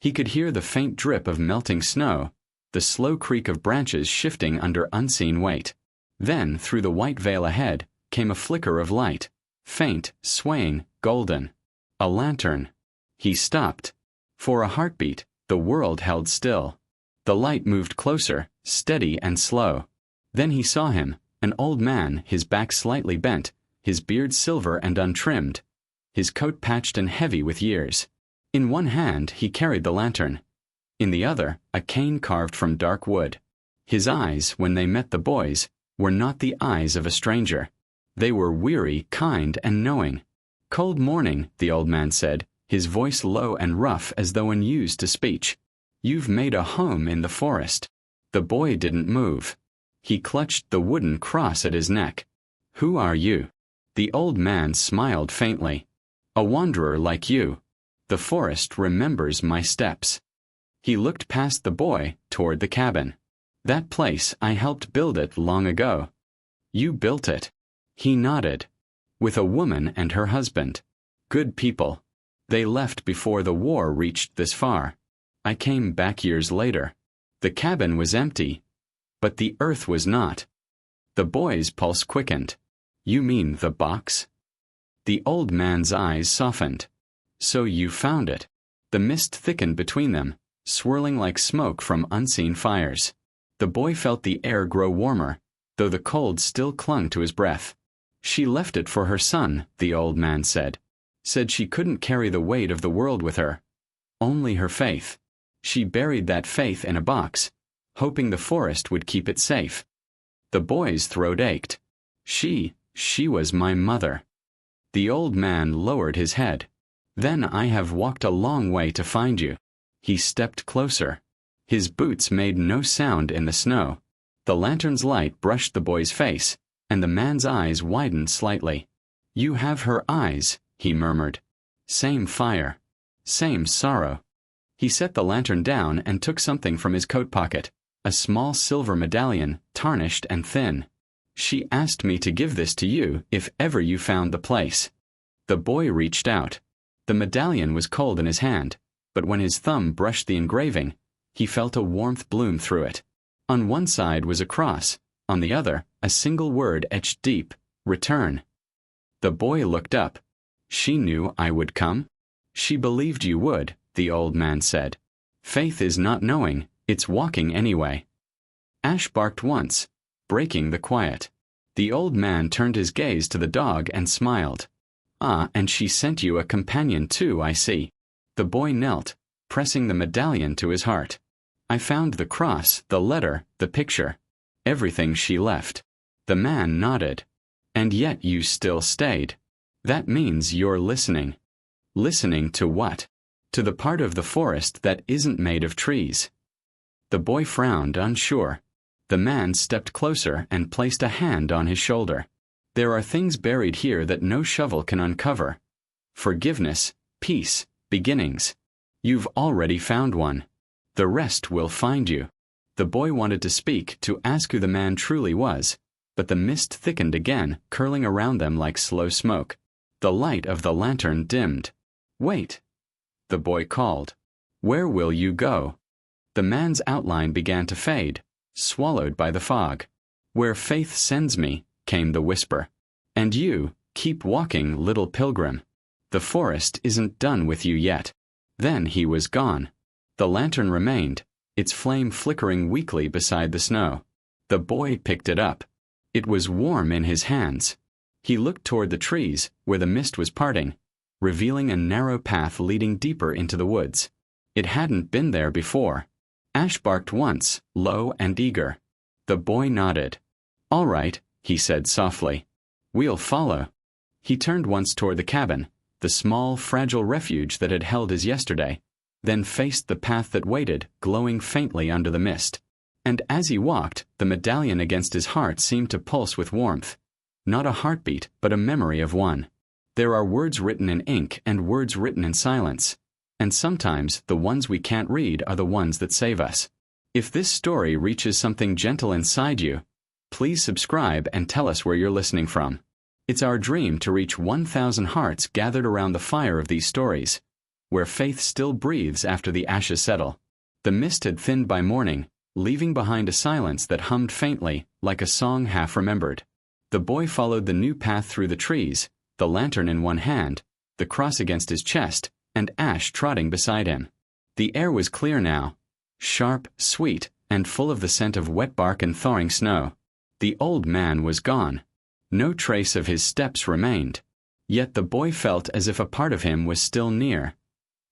He could hear the faint drip of melting snow, the slow creak of branches shifting under unseen weight. Then, through the white veil ahead, came a flicker of light, faint, swaying, golden. A lantern. He stopped. For a heartbeat, the world held still. The light moved closer, steady and slow. Then he saw him, an old man, his back slightly bent, his beard silver and untrimmed, his coat patched and heavy with years. In one hand he carried the lantern. In the other, a cane carved from dark wood. His eyes, when they met the boy's, were not the eyes of a stranger. They were weary, kind, and knowing. "Cold morning," the old man said, his voice low and rough as though unused to speech. "You've made a home in the forest." The boy didn't move. He clutched the wooden cross at his neck. "Who are you?" The old man smiled faintly. "A wanderer like you. The forest remembers my steps." He looked past the boy toward the cabin. That place, I helped build it long ago. You built it. He nodded. With a woman and her husband. Good people. They left before the war reached this far. I came back years later. The cabin was empty. But the earth was not. The boy's pulse quickened. You mean the box? The old man's eyes softened. So you found it. The mist thickened between them, swirling like smoke from unseen fires. The boy felt the air grow warmer, though the cold still clung to his breath. She left it for her son, the old man said. Said she couldn't carry the weight of the world with her. Only her faith. She buried that faith in a box, hoping the forest would keep it safe. The boy's throat ached. She was my mother. The old man lowered his head. Then I have walked a long way to find you. He stepped closer. His boots made no sound in the snow. The lantern's light brushed the boy's face, and the man's eyes widened slightly. You have her eyes, he murmured. Same fire. Same sorrow. He set the lantern down and took something from his coat pocket, a small silver medallion, tarnished and thin. She asked me to give this to you if ever you found the place. The boy reached out. The medallion was cold in his hand, but when his thumb brushed the engraving, he felt a warmth bloom through it. On one side was a cross, on the other, a single word etched deep, return. The boy looked up. She knew I would come? She believed you would, the old man said. Faith is not knowing, it's walking anyway. Ash barked once, breaking the quiet. The old man turned his gaze to the dog and smiled. Ah, and she sent you a companion too, I see. The boy knelt, pressing the medallion to his heart. I found the cross, the letter, the picture. Everything she left. The man nodded. And yet you still stayed. That means you're listening. Listening to what? To the part of the forest that isn't made of trees. The boy frowned, unsure. The man stepped closer and placed a hand on his shoulder. There are things buried here that no shovel can uncover. Forgiveness, peace, beginnings. You've already found one. The rest will find you. The boy wanted to speak, to ask who the man truly was, but the mist thickened again, curling around them like slow smoke. The light of the lantern dimmed. Wait. The boy called. Where will you go? The man's outline began to fade, swallowed by the fog. Where faith sends me, came the whisper. And you, keep walking, little pilgrim. The forest isn't done with you yet. Then he was gone. The lantern remained, its flame flickering weakly beside the snow. The boy picked it up. It was warm in his hands. He looked toward the trees, where the mist was parting, revealing a narrow path leading deeper into the woods. It hadn't been there before. Ash barked once, low and eager. The boy nodded. All right, he said softly. We'll follow. He turned once toward the cabin, the small, fragile refuge that had held his yesterday, then faced the path that waited, glowing faintly under the mist. And as he walked, the medallion against his heart seemed to pulse with warmth. Not a heartbeat, but a memory of one. There are words written in ink and words written in silence. And sometimes the ones we can't read are the ones that save us. If this story reaches something gentle inside you, please subscribe and tell us where you're listening from. It's our dream to reach 1,000 hearts gathered around the fire of these stories, where faith still breathes after the ashes settle. The mist had thinned by morning, leaving behind a silence that hummed faintly, like a song half remembered. The boy followed the new path through the trees, the lantern in one hand, the cross against his chest, and Ash trotting beside him. The air was clear now, sharp, sweet, and full of the scent of wet bark and thawing snow. The old man was gone. No trace of his steps remained. Yet the boy felt as if a part of him was still near,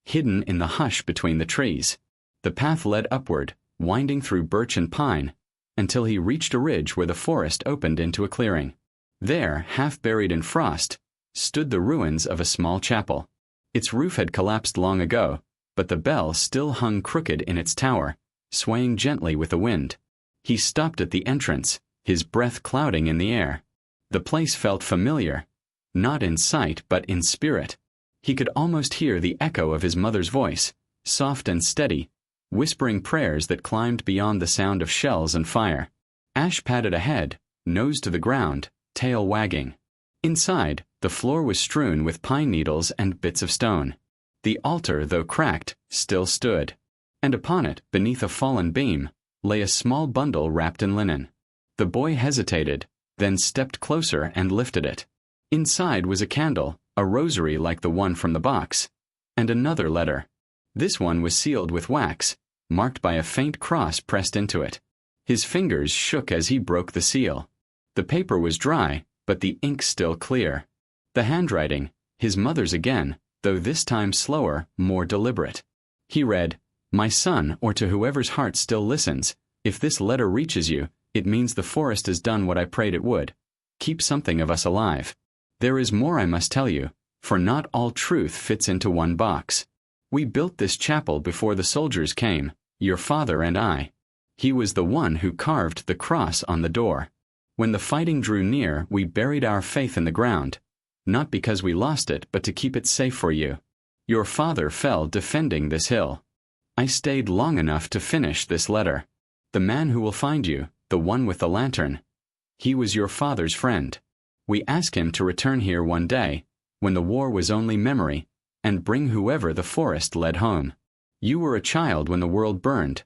hidden in the hush between the trees. The path led upward, winding through birch and pine, until he reached a ridge where the forest opened into a clearing. There, half buried in frost, stood the ruins of a small chapel. Its roof had collapsed long ago, but the bell still hung crooked in its tower, swaying gently with the wind. He stopped at the entrance, his breath clouding in the air. The place felt familiar, not in sight but in spirit. He could almost hear the echo of his mother's voice, soft and steady, whispering prayers that climbed beyond the sound of shells and fire. Ash padded ahead, nose to the ground, tail wagging. Inside, the floor was strewn with pine needles and bits of stone. The altar, though cracked, still stood. And upon it, beneath a fallen beam, lay a small bundle wrapped in linen. The boy hesitated, then stepped closer and lifted it. Inside was a candle, a rosary like the one from the box, and another letter. This one was sealed with wax, marked by a faint cross pressed into it. His fingers shook as he broke the seal. The paper was dry, but the ink still clear. The handwriting, his mother's again, though this time slower, more deliberate. He read, "My son, or to whoever's heart still listens, if this letter reaches you, it means the forest has done what I prayed it would. Keep something of us alive. There is more I must tell you, for not all truth fits into one box. We built this chapel before the soldiers came, your father and I. He was the one who carved the cross on the door. When the fighting drew near, we buried our faith in the ground, not because we lost it, but to keep it safe for you. Your father fell defending this hill. I stayed long enough to finish this letter. The man who will find you, the one with the lantern, he was your father's friend. We asked him to return here one day, when the war was only memory, and bring whoever the forest led home. You were a child when the world burned,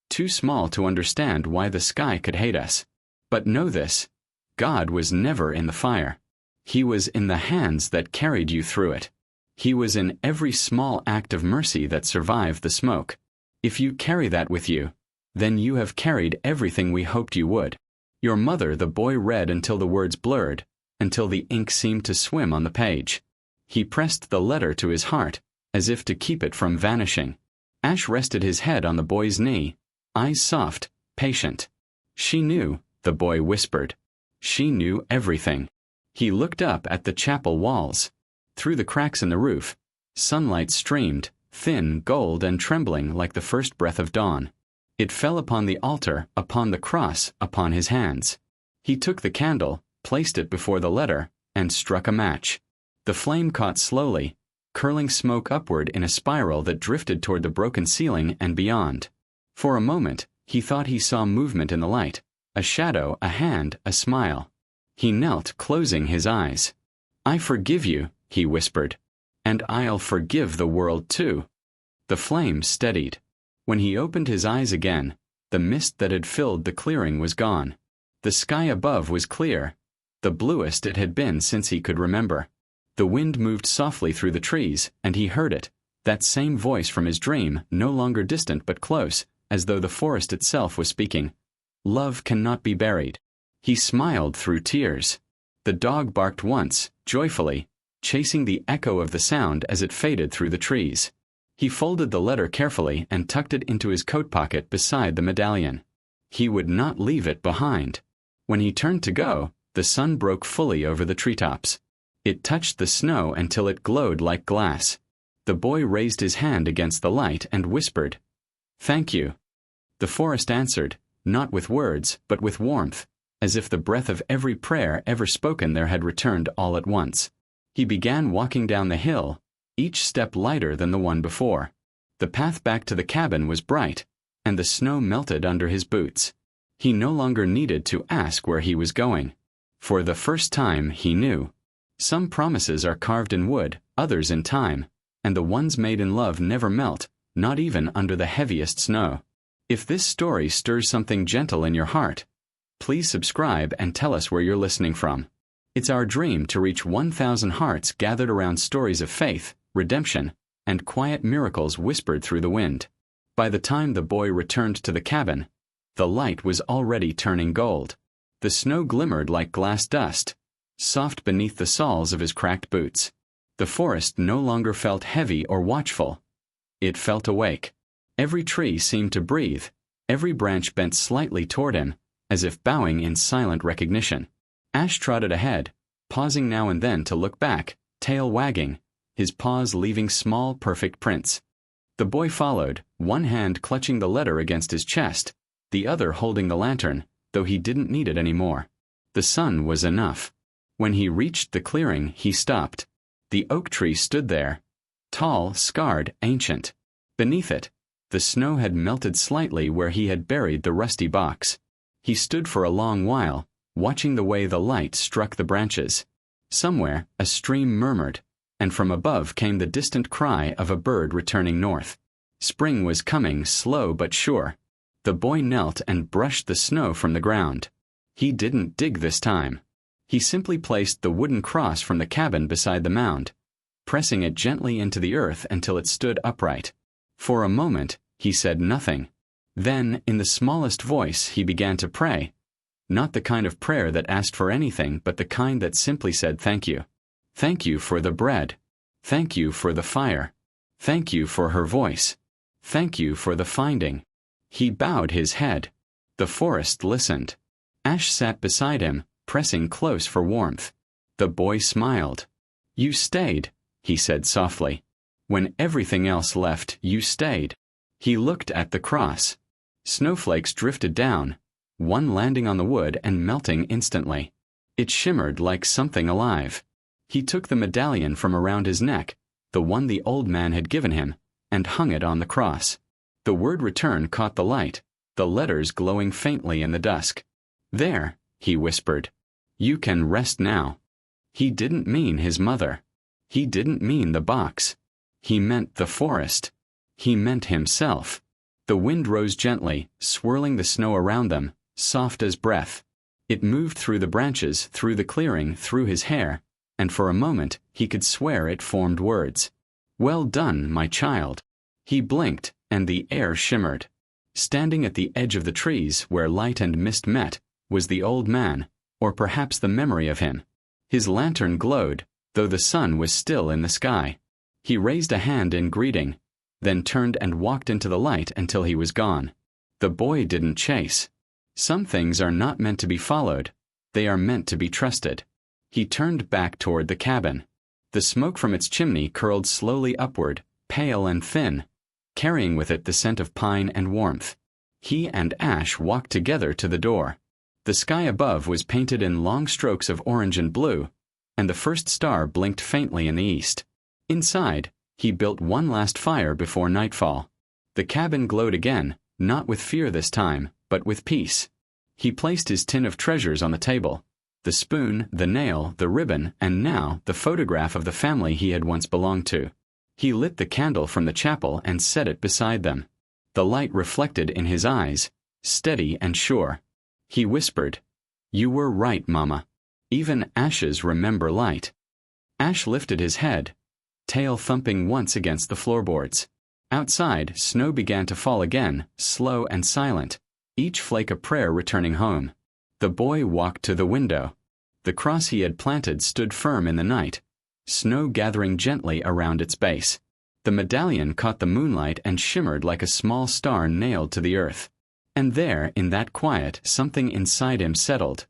too small to understand why the sky could hate us. But know this, God was never in the fire. He was in the hands that carried you through it. He was in every small act of mercy that survived the smoke. If you carry that with you, then you have carried everything we hoped you would." Your mother, the boy read until the words blurred, until the ink seemed to swim on the page. He pressed the letter to his heart, as if to keep it from vanishing. Ash rested his head on the boy's knee, eyes soft, patient. She knew, the boy whispered. She knew everything. He looked up at the chapel walls. Through the cracks in the roof, sunlight streamed, thin, gold, and trembling like the first breath of dawn. It fell upon the altar, upon the cross, upon his hands. He took the candle, placed it before the letter, and struck a match. The flame caught slowly, curling smoke upward in a spiral that drifted toward the broken ceiling and beyond. For a moment, he thought he saw movement in the light, a shadow, a hand, a smile. He knelt, closing his eyes. "I forgive you," he whispered, "and I'll forgive the world too." The flame steadied. When he opened his eyes again, the mist that had filled the clearing was gone. The sky above was clear, the bluest it had been since he could remember. The wind moved softly through the trees, and he heard it, that same voice from his dream, no longer distant but close, as though the forest itself was speaking. Love cannot be buried. He smiled through tears. The dog barked once, joyfully, chasing the echo of the sound as it faded through the trees. He folded the letter carefully and tucked it into his coat pocket beside the medallion. He would not leave it behind. When he turned to go, the sun broke fully over the treetops. It touched the snow until it glowed like glass. The boy raised his hand against the light and whispered, "Thank you." The forest answered, not with words, but with warmth, as if the breath of every prayer ever spoken there had returned all at once. He began walking down the hill, each step lighter than the one before. The path back to the cabin was bright, and the snow melted under his boots. He no longer needed to ask where he was going. For the first time he knew. Some promises are carved in wood, others in time, and the ones made in love never melt, not even under the heaviest snow. If this story stirs something gentle in your heart, please subscribe and tell us where you're listening from. It's our dream to reach 1,000 hearts gathered around stories of faith, redemption, and quiet miracles whispered through the wind. By the time the boy returned to the cabin, the light was already turning gold. The snow glimmered like glass dust, soft beneath the soles of his cracked boots. The forest no longer felt heavy or watchful. It felt awake. Every tree seemed to breathe, every branch bent slightly toward him, as if bowing in silent recognition. Ash trotted ahead, pausing now and then to look back, tail wagging, his paws leaving small, perfect prints. The boy followed, one hand clutching the letter against his chest, the other holding the lantern, though he didn't need it anymore. The sun was enough. When he reached the clearing, he stopped. The oak tree stood there, tall, scarred, ancient. Beneath it, The snow had melted slightly where he had buried the rusty box. He stood for a long while, watching the way the light struck the branches. Somewhere, a stream murmured, and from above came the distant cry of a bird returning north. Spring was coming, slow but sure. The boy knelt and brushed the snow from the ground. He didn't dig this time. He simply placed the wooden cross from the cabin beside the mound, pressing it gently into the earth until it stood upright. For a moment, he said nothing. Then, in the smallest voice, he began to pray. Not the kind of prayer that asked for anything, but the kind that simply said thank you. Thank you for the bread. Thank you for the fire. Thank you for her voice. Thank you for the finding. He bowed his head. The forest listened. Ash sat beside him, pressing close for warmth. The boy smiled. You stayed, he said softly. When everything else left, you stayed. He looked at the cross. Snowflakes drifted down, one landing on the wood and melting instantly. It shimmered like something alive. He took the medallion from around his neck, the one the old man had given him, and hung it on the cross. The word return caught the light, the letters glowing faintly in the dusk. There, he whispered. You can rest now. He didn't mean his mother. He didn't mean the box. He meant the forest. He meant himself. The wind rose gently, swirling the snow around them, soft as breath. It moved through the branches, through the clearing, through his hair, and for a moment he could swear it formed words. Well done, my child. He blinked, and the air shimmered. Standing at the edge of the trees, where light and mist met, was the old man, or perhaps the memory of him. His lantern glowed, though the sun was still in the sky. He raised a hand in greeting, then turned and walked into the light until he was gone. The boy didn't chase. Some things are not meant to be followed. They are meant to be trusted. He turned back toward the cabin. The smoke from its chimney curled slowly upward, pale and thin, carrying with it the scent of pine and warmth. He and Ash walked together to the door. The sky above was painted in long strokes of orange and blue, and the first star blinked faintly in the east. Inside, he built one last fire before nightfall. The cabin glowed again, not with fear this time, but with peace. He placed his tin of treasures on the table, the spoon, the nail, the ribbon, and now the photograph of the family he had once belonged to. He lit the candle from the chapel and set it beside them. The light reflected in his eyes, steady and sure. He whispered, You were right, Mama. Even ashes remember light. Ash lifted his head, tail thumping once against the floorboards. Outside, snow began to fall again, slow and silent, each flake a prayer returning home. The boy walked to the window. The cross he had planted stood firm in the night, snow gathering gently around its base. The medallion caught the moonlight and shimmered like a small star nailed to the earth. And there, in that quiet, something inside him settled.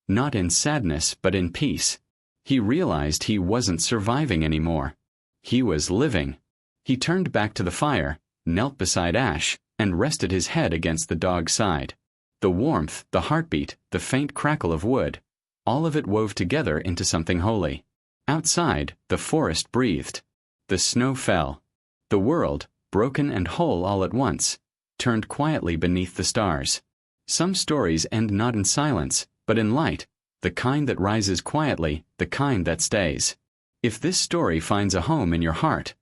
Not in sadness, but in peace. He realized he wasn't surviving anymore. He was living. He turned back to the fire, knelt beside Ash, and rested his head against the dog's side. The warmth, the heartbeat, the faint crackle of wood, all of it wove together into something holy. Outside, the forest breathed. The snow fell. The world, broken and whole all at once, turned quietly beneath the stars. Some stories end not in silence, but in light, the kind that rises quietly, the kind that stays. If this story finds a home in your heart,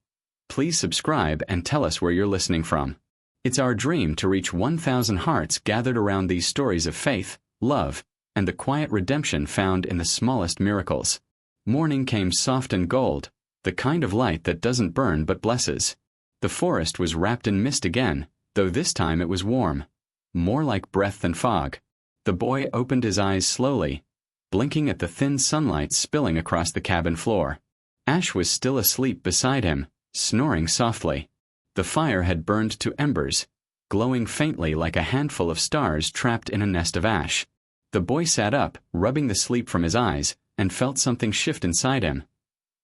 please subscribe and tell us where you're listening from. It's our dream to reach 1,000 hearts gathered around these stories of faith, love, and the quiet redemption found in the smallest miracles. Morning came soft and gold, the kind of light that doesn't burn but blesses. The forest was wrapped in mist again, though this time it was warm, more like breath than fog. The boy opened his eyes slowly, blinking at the thin sunlight spilling across the cabin floor. Ash was still asleep beside him, snoring softly. The fire had burned to embers, glowing faintly like a handful of stars trapped in a nest of ash. The boy sat up, rubbing the sleep from his eyes, and felt something shift inside him.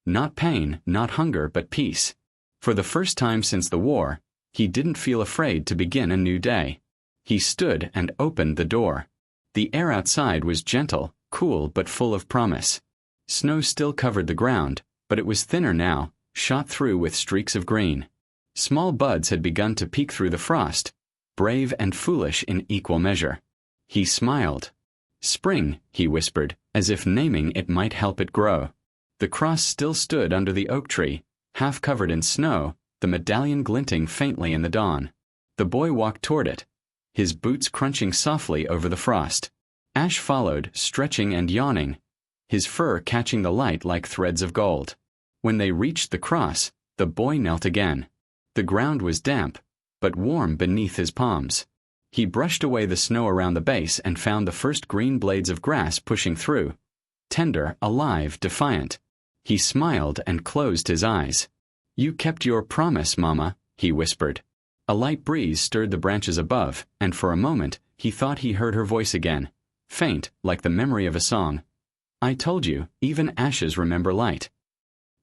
Not pain, not hunger, but peace. For the first time since the war, he didn't feel afraid to begin a new day. He stood and opened the door. The air outside was gentle, cool, but full of promise. Snow still covered the ground, but it was thinner now, shot through with streaks of green. Small buds had begun to peek through the frost, brave and foolish in equal measure. He smiled. "Spring," he whispered, as if naming it might help it grow. The cross still stood under the oak tree, half covered in snow, the medallion glinting faintly in the dawn. The boy walked toward it, his boots crunching softly over the frost. Ash followed, stretching and yawning, his fur catching the light like threads of gold. When they reached the cross, the boy knelt again. The ground was damp, but warm beneath his palms. He brushed away the snow around the base and found the first green blades of grass pushing through. Tender, alive, defiant. He smiled and closed his eyes. "You kept your promise, Mama," he whispered. A light breeze stirred the branches above, and for a moment he thought he heard her voice again, faint, like the memory of a song. "I told you, even ashes remember light."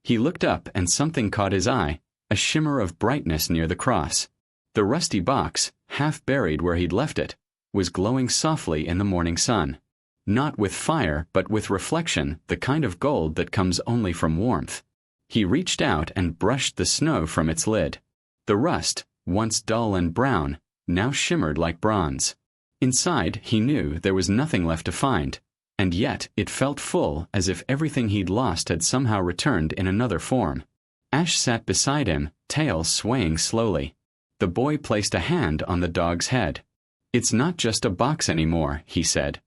He looked up and something caught his eye, a shimmer of brightness near the cross. The rusty box, half buried where he'd left it, was glowing softly in the morning sun. Not with fire, but with reflection, the kind of gold that comes only from warmth. He reached out and brushed the snow from its lid. The rust, once dull and brown, now shimmered like bronze. Inside, he knew there was nothing left to find, and yet it felt full, as if everything he'd lost had somehow returned in another form. Ash sat beside him, tail swaying slowly. The boy placed a hand on the dog's head. "It's not just a box anymore," he said.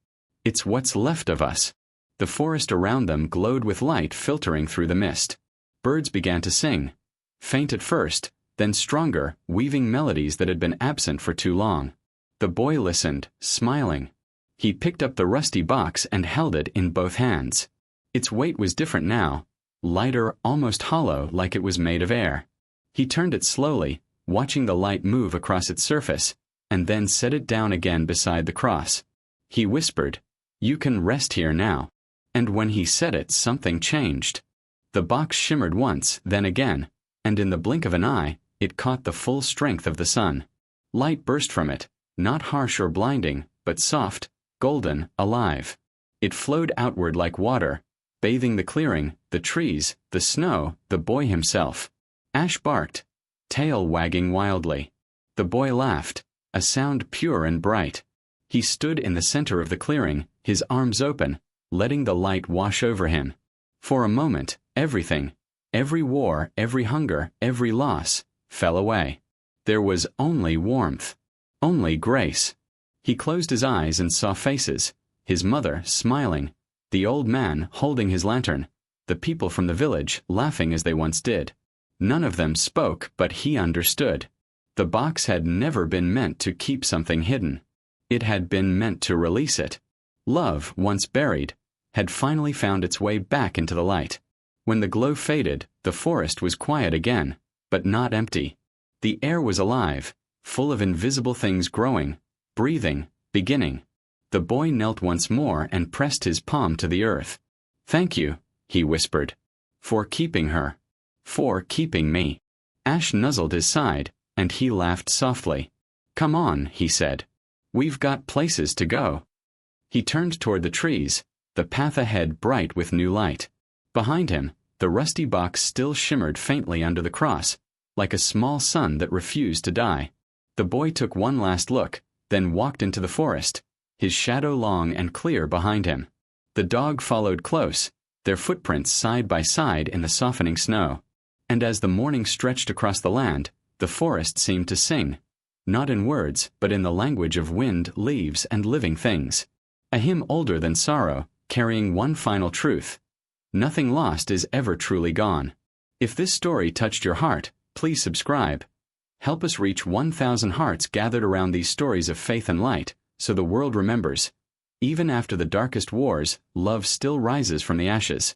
"It's what's left of us." The forest around them glowed with light filtering through the mist. Birds began to sing, faint at first, then stronger, weaving melodies that had been absent for too long. The boy listened, smiling. He picked up the rusty box and held it in both hands. Its weight was different now, lighter, almost hollow, like it was made of air. He turned it slowly, watching the light move across its surface, and then set it down again beside the cross. He whispered, "You can rest here now." And when he said it, something changed. The box shimmered once, then again, and in the blink of an eye, it caught the full strength of the sun. Light burst from it, not harsh or blinding, but soft, golden, alive. It flowed outward like water, bathing the clearing, the trees, the snow, the boy himself. Ash barked, tail wagging wildly. The boy laughed, a sound pure and bright. He stood in the center of the clearing, his arms open, letting the light wash over him. For a moment, everything, every war, every hunger, every loss, fell away. There was only warmth, only grace. He closed his eyes and saw faces, his mother smiling, the old man holding his lantern, the people from the village laughing as they once did. None of them spoke, but he understood. The box had never been meant to keep something hidden. It had been meant to release it. Love, once buried, had finally found its way back into the light. When the glow faded, the forest was quiet again, but not empty. The air was alive, full of invisible things growing, breathing, beginning. The boy knelt once more and pressed his palm to the earth. "Thank you," he whispered, "for keeping her. For keeping me." Ash nuzzled his side, and he laughed softly. "Come on," he said. "We've got places to go." He turned toward the trees, the path ahead bright with new light. Behind him, the rusty box still shimmered faintly under the cross, like a small sun that refused to die. The boy took one last look, then walked into the forest, his shadow long and clear behind him. The dog followed close, their footprints side by side in the softening snow. And as the morning stretched across the land, the forest seemed to sing, not in words, but in the language of wind, leaves, and living things. A hymn older than sorrow, carrying one final truth. Nothing lost is ever truly gone. If this story touched your heart, please subscribe. Help us reach 1,000 hearts gathered around these stories of faith and light, so the world remembers. Even after the darkest wars, love still rises from the ashes.